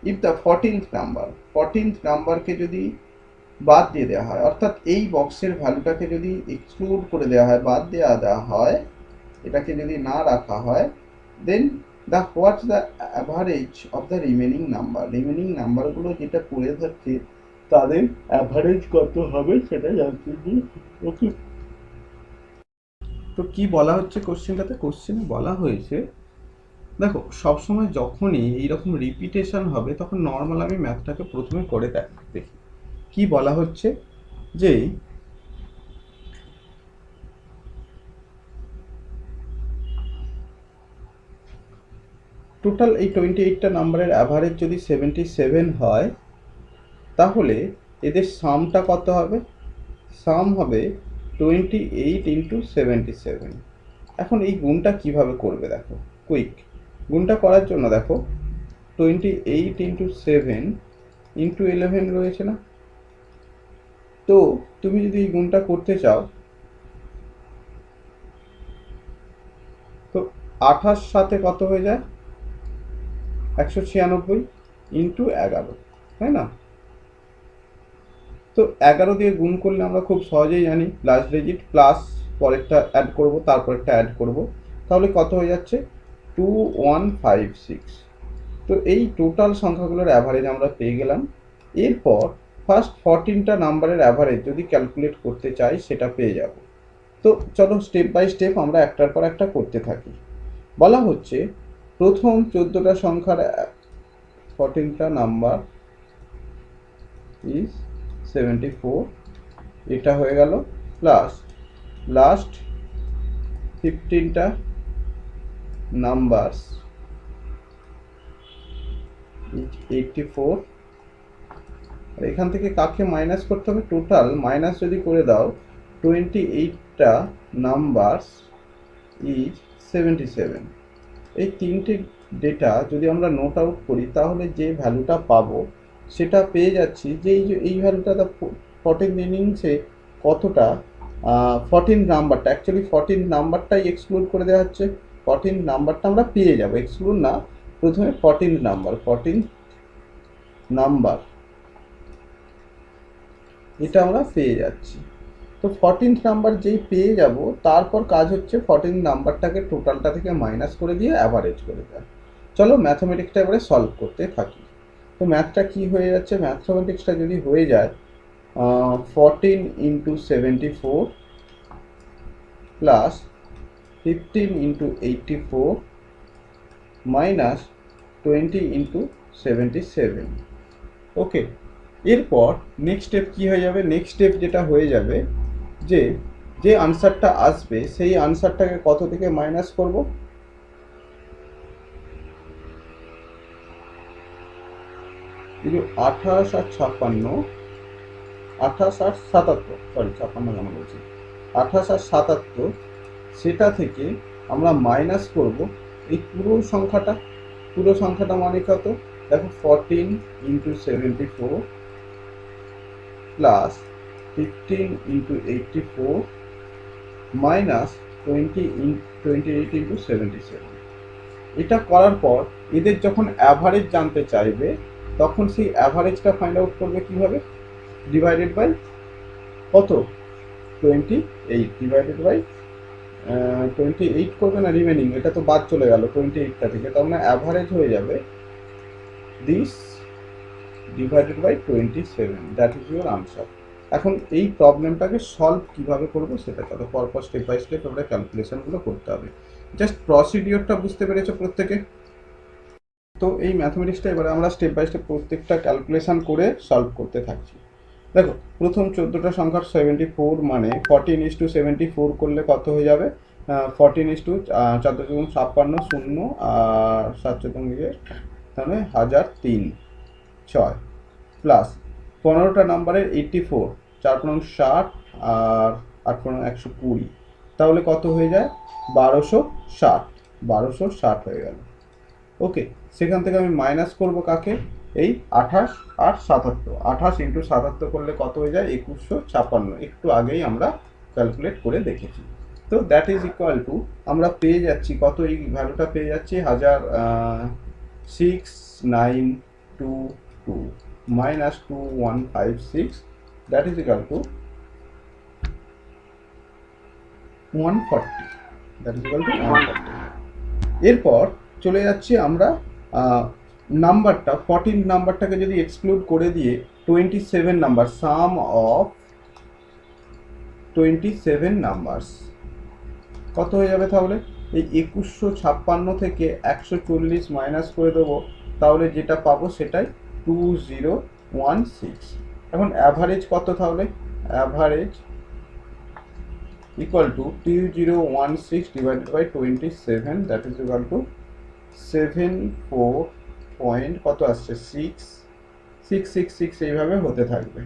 ইফ দ্য 14th নাম্বারকে যদি বাদ দিয়ে দেওয়া হয়, অর্থাৎ এই বক্সের ভ্যালুটাকে যদি এক্সক্লুড করে দেওয়া হয়, বাদ দেওয়া হয়, এটাকে যদি না রাখা হয়, then the what's the average of the remaining number, remaining নাম্বারগুলো যেটা পড়ে থাকছে তাদের অ্যাভারেজ কত হবে সেটা জানতে দিই। ওকে, তো কি বলা হচ্ছে কোশ্চেনটাতে? কোশ্চেনে বলা হয়েছে দেখো সবসময় যখনই এইরকম রিপিটেশন হবে তখন নর্মাল আমি ম্যাথটাকে প্রথমে করে দেখি। কি বলা হচ্ছে যে টোটাল এই 28টা নাম্বারের অ্যাভারেজ যদি 77 হয়, তাহলে এদের সামটা কত হবে? সাম হবে 28 ইন্টু 77। এখন এই গুণটা কিভাবে করবে দেখো, কুইক গুণটা করার জন্য দেখো 28 ইন্টু 7 ইন্টু 11 রয়েছে না, তো তুমি যদি এই গুণটা করতে চাও তো 28 সাথে কত হয়ে যায়? 196 ইন্টু 11, তাই না? তো 11 দিয়ে গুণ করলে আমরা খুব সহজেই জানি লাস্ট ডিজিট প্লাস পরেরটা অ্যাড করব, তারপরেরটা অ্যাড করব, তাহলে কত হয়ে যাচ্ছে 2156। তো এই টোটাল সংখ্যাগুলোর অ্যাভারেজ আমরা পেয়ে গেলাম। এরপর ফার্স্ট 14টা নাম্বারের অ্যাভারেজ যদি ক্যালকুলেট করতে চাই সেটা পেয়ে যাব। তো চলো স্টেপ বাই স্টেপ আমরা একটার পর একটা করতে থাকি। বলা হচ্ছে প্রথম 14টা সংখ্যার 14টা নাম্বার ইজ 74, এটা হয়ে গেল, প্লাস লাস্ট 15টা নাম্বারস 84, আর এখান থেকে কাকে মাইনাস করতে হবে? টোটাল মাইনাস যদি করে দাও 28টা নাম্বারস ইজ 77। এই তিনটে ডেটা যদি আমরা নোট আউট করি তাহলে যে ভ্যালুটা পাবো সেটা পেয়ে যাচ্ছি যে এই ভ্যালুটা 14 ইনিংসে কতটা 14 নাম্বারটা, অ্যাকচুয়ালি 14 নাম্বারটাই এক্সক্লুড করে দেওয়া হচ্ছে, 14 নাম্বারটা আমরা পেয়ে যাবো, এক্সক্লুড না, প্রথমে 14 নাম্বার এটা আমরা পেয়ে যাচ্ছি। তো 14th নাম্বার যেই পেয়ে যাব তারপর কাজ হচ্ছে 14 নাম্বারটাকে টোটালটা থেকে মাইনাস করে দিয়ে অ্যাভারেজ করে দেয়। চলো ম্যাথমেটিক্সটা এবারে সলভ করতে থাকি। তো ম্যাথটা কি হয়ে যাচ্ছে? ম্যাথমেটিক্সটা যদি হয়ে যায় 14 into 74 plus 15 into 84 minus 20 into 77। ওকে, এরপর নেক্সট স্টেপ কি হয়ে যাবে? নেক্সট স্টেপ যেটা হয়ে যাবে যে যে আনসারটা আসবে সেই আনসারটাকে কত থেকে মাইনাস করব? এই যে 28 আর 56, 28 আর 77, সরি 56 কেন বলছি, 28 আর 77, সেটা থেকে আমরা মাইনাস করব এই পুরো সংখ্যাটা। পুরো সংখ্যাটা মানে কত? দেখো 14 into 74 plus 15 into 84 minus 28 into 77। এটা করার পর এদের যখন অ্যাভারেজ জানতে চাইবে তখন সেই অ্যাভারেজটা ফাইন্ড আউট করবে কীভাবে? ডিভাইডেড বাই কত? 28 ডিভাইডেড বাই 28 করবে না রিমেনিং, এটা তো বাদ চলে গেল 28টা থেকে, তার মানে অ্যাভারেজ হয়ে যাবে this divided by 27, that is your answer. এখন এই প্রবলেমটাকে সলভ কিভাবে করবো সেটা চলো পরপর স্টেপ বাই স্টেপ আমরা ক্যালকুলেশনগুলো করতে হবে। জাস্ট প্রসিডিওরটা বুঝতে পেরেছো প্রত্যেকে? তো এই ম্যাথমেটিক্সটা এবারে আমরা স্টেপ বাই স্টেপ প্রত্যেকটা ক্যালকুলেশন করে সলভ করতে থাকছি। দেখো প্রথম 14টা সংখ্যার 74 মানে 14:74 করলে কত হয়ে যাবে? 14:4 শূন্য আর 7 দিয়ে তাহলে 1003 6 প্লাস 15টা নাম্বারের 84 4×60 আর 8×120, তাহলে কত হয়ে যায়? 1260 হয়ে গেল। ওকে, সেখান থেকে আমি মাইনাস করব কাকে? এই 28 আর 77, 28 ইন্টু 77 করলে কত হয়ে যায়? 2156, একটু আগেই আমরা ক্যালকুলেট করে দেখেছি। তো দ্যাট ইজ ইকুয়াল টু আমরা পেয়ে যাচ্ছি কত? এই ভ্যালুটা পেয়ে যাচ্ছি 6922 minus 2156, that is equal two 140, that is equal two 140। এরপর চলে যাচ্ছি আমরা নাম্বারটা 14 নাম্বারটাকে যদি এক্সক্লুড করে দিয়ে 27 নাম্বার, সাম অফ 27 নাম্বারস কত হয়ে যাবে? তাহলে এই 2156 থেকে 140 মাইনাস করে দেবো, তাহলে যেটা পাবো সেটাই 2016। এখন অ্যাভারেজ কত? তাহলে average equal to 2016 divided by 27, that is equal to 74 point কত আসছে? 6666 এইভাবে হতে থাকবে।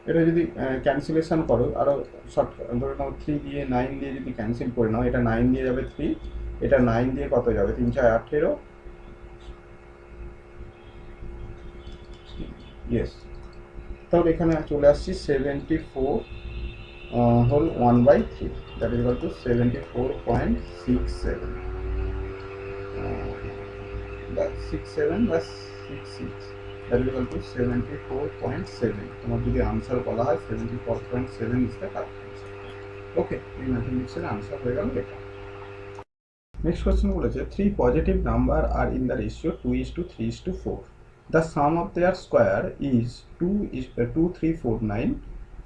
এটা যদি ক্যান্সেলেশন করো আরও শর্ট ধরে নাও 3 দিয়ে 9 দিয়ে যদি ক্যান্সেল করে নাও, এটা 9 দিয়ে যাবে 3, এটা 9 দিয়ে কত যাবে? 3 4 18, ইয়েস। তাহলে এখানে চলে আসছি 74 whole 1/3, that is equal to 74.67, that's 67 plus 66, that is equal to 74.7। তোমার যদি আনসার বলা হয় 74.7 is the correct answer। ওকে, এই ম্যাথমেটিক্সের আনসার হয়ে গেল এটা। নেক্সট কোয়েশ্চেন বলেছে 3 positive number are in the ratio 2:3:4, the sum of their square is 2349,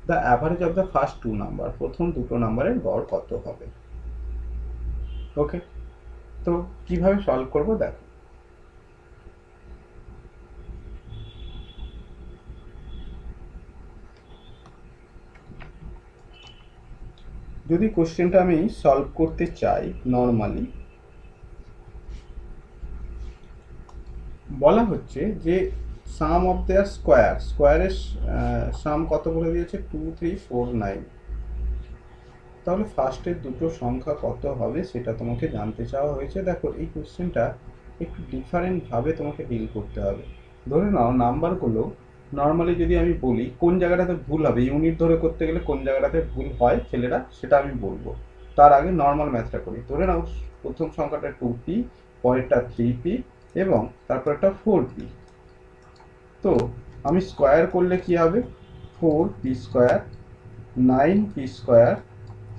the average of the first two number, প্রথম দুটো নাম্বারের গড় কত হবে? ওকে, তো কিভাবে সলভ করব দেখো। যদি কোশ্চেনটা আমি সলভ করতে চাই নর্মালি, বলা হচ্ছে যে সাম অফ দেয়ার স্কোয়ারের সাম কত বলে দিয়েছে? 2349, তাহলে ফার্স্টের দুটো সংখ্যা কত হবে সেটা তোমাকে জানতে চাওয়া হয়েছে। দেখো এই কোশ্চেনটা একটু ডিফারেন্টভাবে তোমাকে ডিল করতে হবে। ধরে নাও নাম্বারগুলো নর্মালি যদি আমি বলি কোন জায়গাটাতে ভুল হবে, ইউনিট ধরে করতে গেলে কোন জায়গাটাতে ভুল হয় ছেলেরা সেটা আমি বলবো, তার আগে নর্মাল ম্যাথটা করি। ধরে নাও প্রথম সংখ্যাটা 2p, পরেরটা 3p এবং তারপর একটা 4p। তো আমি স্কোয়ার করলে কি হবে? 4p square, 9p square,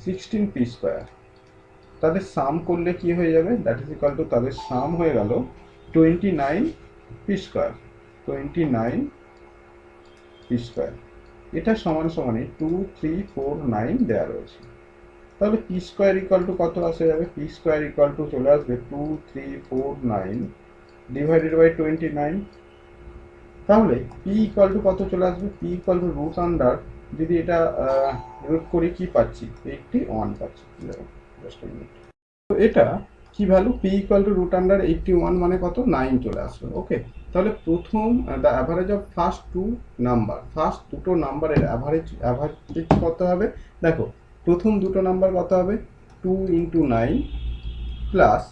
16p square, তাদের সাম করলে কি হয়ে যাবে? দ্যাট ইজ ইকুয়াল টু তাদের সাম হয়ে গেল 29p স্কোয়ার, 29p স্কোয়ার। এটা সমান সমানই 2349 দেওয়া রয়েছে। তাহলে পি স্কোয়ার ইকুয়াল টু কত আসে যাবে? পি স্কোয়ার ইকুয়াল টু চলে আসবে 2349 ডিভাইডেড বাই 29। তাহলে পি ইকুয়াল টু কত চলে আসবে? P equal to root under, যদি এটা রুট করি কি পাচ্ছি? 81 পাচ্ছি। জাস্ট মিনিট, তো এটা কি value? P equal to root under 81 মানে কত? 9 চলে আসলো। ওকে, তাহলে প্রথম the average of first two number, first দুটো নাম্বারের অ্যাভারেজ কত হবে? দেখো প্রথম দুটো নাম্বার কত হবে? 2 into 9 plus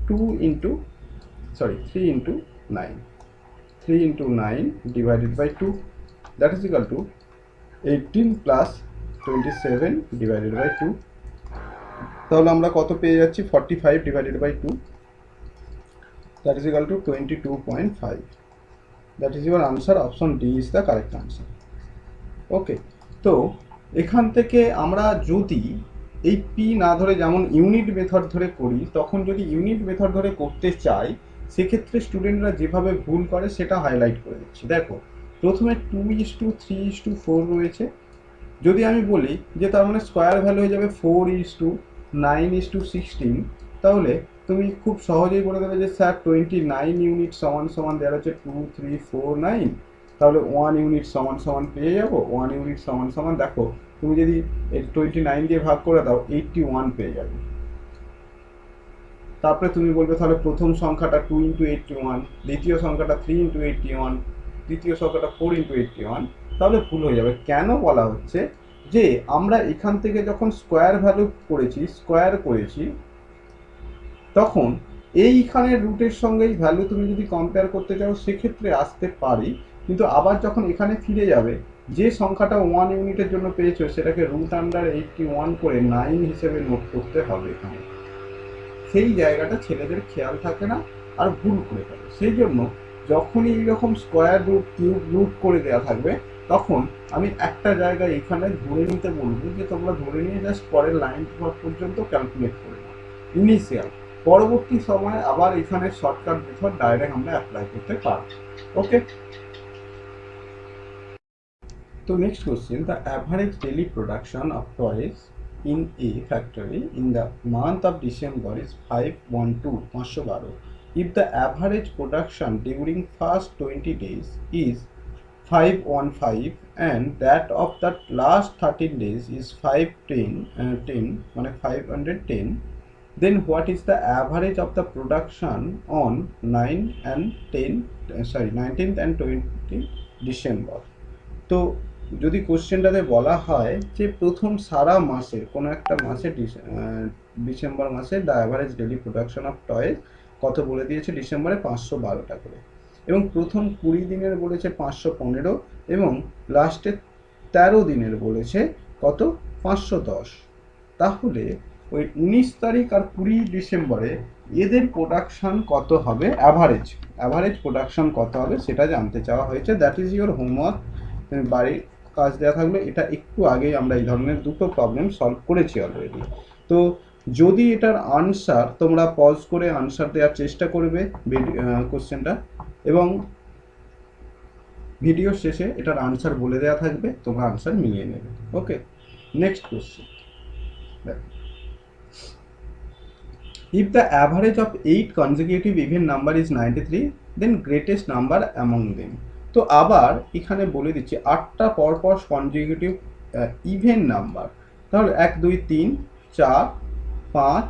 3 into 9 divided by 2, that is equal to 18 plus 27 divided by 2। তাহলে আমরা কত পেয়ে যাচ্ছি 45 divided by 2, that is equal to 22.5। That is your answer, option D is the correct answer. Okay, তো এখান থেকে আমরা যদি এই পি না ধরে যেমন ইউনিট মেথড ধরে করি, তখন যদি ইউনিট মেথড ধরে করতে চাই সেক্ষেত্রে স্টুডেন্টরা যেভাবে ভুল করে সেটা হাইলাইট করে দিচ্ছি। দেখো, প্রথমে 2:3:4 রয়েছে। যদি আমি বলি যে তার মানে স্কোয়ার ভ্যালু হয়ে যাবে 4:9:16, তাহলে তুমি খুব সহজেই বলে দেবে যে স্যার 29 ইউনিট সমান সমান দেওয়া হচ্ছে 2349, তাহলে 1 ইউনিট সমান সমান পেয়ে যাবো। 1 ইউনিট সমান সমান দেখো তুমি যদি 29 দিয়ে ভাগ করে দাও 81 পেয়ে যাবে। তারপরে তুমি বলবে তাহলে প্রথম সংখ্যাটা 2:81, দ্বিতীয় সংখ্যাটা 3:81, তৃতীয় সংখ্যাটা 4:81, তাহলে ভুল হয়ে যাবে। কেন বলা হচ্ছে যে আমরা এখান থেকে যখন স্কোয়ার ভ্যালু করেছি, স্কোয়ার করেছি, তখন এইখানের রুটের সঙ্গে এই ভ্যালু তুমি যদি কম্পেয়ার করতে চাও সেক্ষেত্রে আসতে পারি, কিন্তু আবার যখন এখানে ফিরে যাবে যে সংখ্যাটা 1 ইউনিটের জন্য পেয়েছো সেটাকে √81 করে 9 হিসেবে নোট করতে হবে এখানে। সেই জায়গাটা ছেলেদের খেয়াল থাকে না আর ভুল করে ফেলে। সেই জন্য যখনই এইরকম স্কোয়ার রুট, কিউব রুট করে দেওয়া থাকবে তখন আমি একটা জায়গায় এখানে ধরে নিতে বলবো যে তোমরা ধরে নিয়ে জাস্ট পরের লাইন পর্যন্ত ক্যালকুলেট করে নাও ইনিশিয়াল। পরবর্তী সময় আবার এখানে শর্টকাট মেথড ডাইরেক্ট আমরা অ্যাপ্লাই করতে পারবো। ওকে, তো next question, the average daily production of toys in a factory in the month of December is 512, 512. If the average production during first 20 days is 515 and that of the last 13 days is 510, মানে 510, then what is the average of the production on 19th and 20 December? তো যদি কোশ্চেনটাতে বলা হয় যে প্রথম সারা মাসে কোনো একটা মাসে ডিসেম্বর মাসে the average daily production of toys কত বলে দিয়েছে ডিসেম্বরে 512টা করে, এবং প্রথম 20 দিনের বলেছে 515, এবং লাস্টের 13 দিনের বলেছে কত 510। তাহলে ওই 19 তারিখ আর 20 ডিসেম্বরে এদের প্রোডাকশন কত হবে, অ্যাভারেজ প্রোডাকশন কত হবে সেটা জানতে চাওয়া হয়েছে। That is your homework. তুমি বাড়ির কাজ দেওয়া থাকলে, এটা একটু আগেই আমরা এই ধরনের দুটো প্রবলেম সলভ করেছি অলরেডি। তো যদি এটার আনসার তোমরা পজ করে আনসার দেওয়ার চেষ্টা করবে কোশ্চেনটা, এবং ভিডিও শেষে এটার আনসার বলে দেওয়া থাকবে, তোমরা আনসার মিলিয়ে নেবে। Okay, next question. If the average of 8 consecutive even number is 93, then greatest number among them. তো আবার এখানে বলে দিচ্ছি 8টা পরপর কনজিকিউটিভ ইভেন নাম্বার, তাহলে 1 2 3 4 5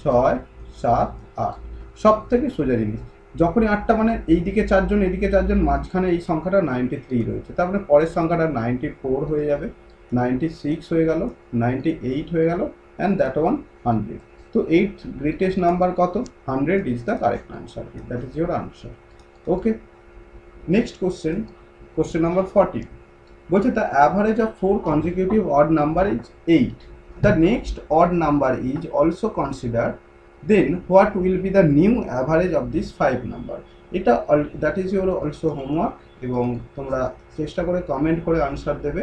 6 7 8, সব থেকে সোজা জিনিস। যখনই 8টা মানে এইদিকে 4 জন এদিকে 4 জন, মাঝখানে এই সংখ্যাটা 93 রয়েছে, তারপরে পরের সংখ্যাটা 94 হয়ে যাবে, 96 হয়ে গেল, 98 হয়ে গেল, অ্যান্ড দ্যাট ওয়ান 100। তো 8 গ্রেটেস্ট নাম্বার কত, 100 is the correct answer. That is your answer. Okay, next question, question number 40 বলছে the average of 4 consecutive odd number is 8, the next odd number is also consider, then what will be the new average of this 5 number. এটা that is your also homework, এবং তোমরা চেষ্টা করে কমেন্ট করে আনসার দেবে,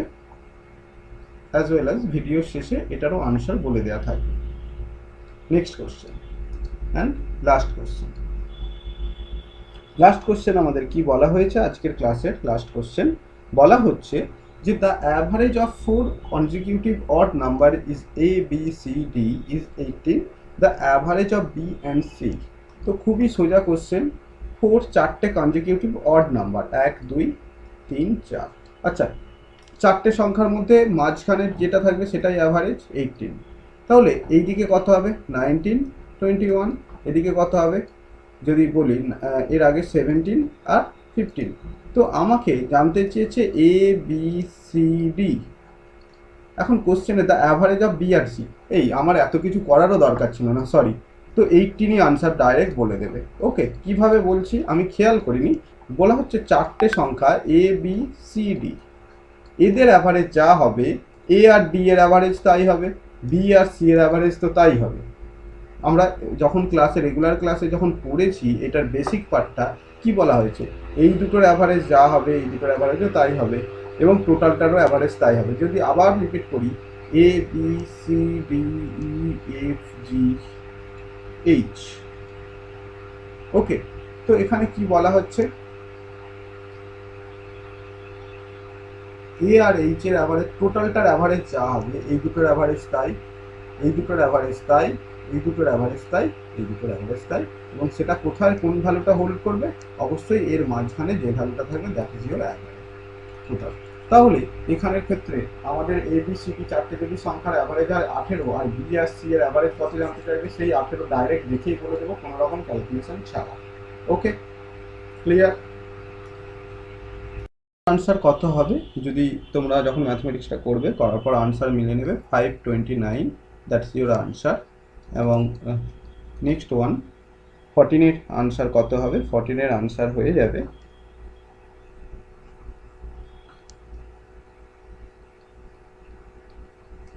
অ্যাজ ওয়েল অ্যাজ ভিডিওর শেষে এটারও আনসার বলে দেওয়া থাকবে। Next question and last question. Last question আমাদের কি বলা হয়েছে আজকের ক্লাসের লাস্ট কোশ্চেন, বলা হচ্ছে যে the average of 4 consecutive odd number is a B C d is 18, the average of b and c. তো খুবই সোজা কোশ্চেন। 4 চারটে কনজিকিউটিভ অড নাম্বার, 1 2 3 4। আচ্ছা, চারটে সংখ্যার মধ্যে মাঝখানে যেটা থাকবে সেটাই অ্যাভারেজ 18, তাহলে এইদিকে কত হবে 19 21, এদিকে কত হবে যদি বলি এর আগে 17 আর 15। তো আমাকে জানতে চেয়েছে এ বি সি ডি। এখন কোশ্চেনে দ্য অ্যাভারেজ অফ বি আর সি, এই আমার এত কিছু করারও দরকার ছিল না, সরি। তো 18ই আনসার ডাইরেক্ট বলে দেবে। ওকে, কিভাবে বলছি আমি খেয়াল করিনি, বলা হচ্ছে চারটে সংখ্যা এ বি সি ডি, এদের অ্যাভারেজ যা হবে, এ আর ডি এর অ্যাভারেজ তাই হবে, বি আর সি এর অ্যাভারেজ তো তাই হবে। আমরা যখন ক্লাসে রেগুলার ক্লাসে যখন পড়েছি এটার বেসিক পার্টটা কি বলা হয়েছে, এই দুটোর অ্যাভারেজ যা হবে এই দুটোর অ্যাভারেজও তাই হবে, এবং টোটালটারও অ্যাভারেজ তাই হবে। যদি আবার রিপিট করি, A B C D E F G H, okay, তো এখানে কি বলা হচ্ছে, এ আর এইচ এর অ্যাভারেজ, টোটালটার অ্যাভারেজ যা হবে এই দুটোর অ্যাভারেজ তাই, এই দুটোর অ্যাভারেজ তাই, এই দুটোর অ্যাভারেজ তাই, এই দুটোর অ্যাভারেজ তাই, এবং সেটা কোথায় কোন ভ্যালুটা হোল্ড করবে, অবশ্যই এর মাঝখানে যে ভ্যালুটা থাকবে that is your average total. তাহলে এখানের ক্ষেত্রে আমাদের এ বি সি ডি চারটে যদি সংখ্যার অ্যাভারেজ হয় 18, আর বি আর সি এর অ্যাভারেজ কত জানতে চাইবে, সেই 18 ডাইরেক্ট দেখেই বলে দেবো কোনো রকম ক্যালকুলেশন ছাড়া। ওকে, ক্লিয়ার? আনসার কত হবে, যদি তোমরা যখন ম্যাথমেটিক্সটা করবে করার পর আনসার মিলে নেবে 529, দ্যাটস ইউর আনসার। এবং নেক্সট ওয়ান 14-এর আনসার কত হবে, 14-এর আনসার হয়ে যাবে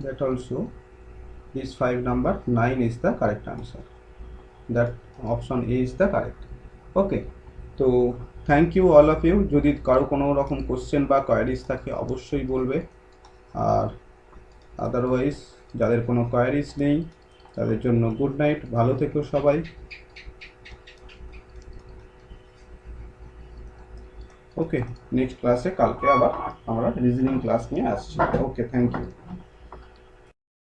that also is 5 number, 9 is the correct answer, that option A is the correct. Okay, তো thank you all of you. যদি কারো কোনো রকম কোশ্চেন বা কোয়ারিজ থাকে অবশ্যই বলবে, আর আদারওয়াইজ যাদের কোনো কোয়ারিজ নেই তাদের জন্য গুড নাইট, ভালো থেকো সবাই। ওকে, নেক্সট ক্লাসে কালকে আবার আমরা রিজনিং ক্লাস নিয়ে আসছি। ওকে, থ্যাংক ইউ।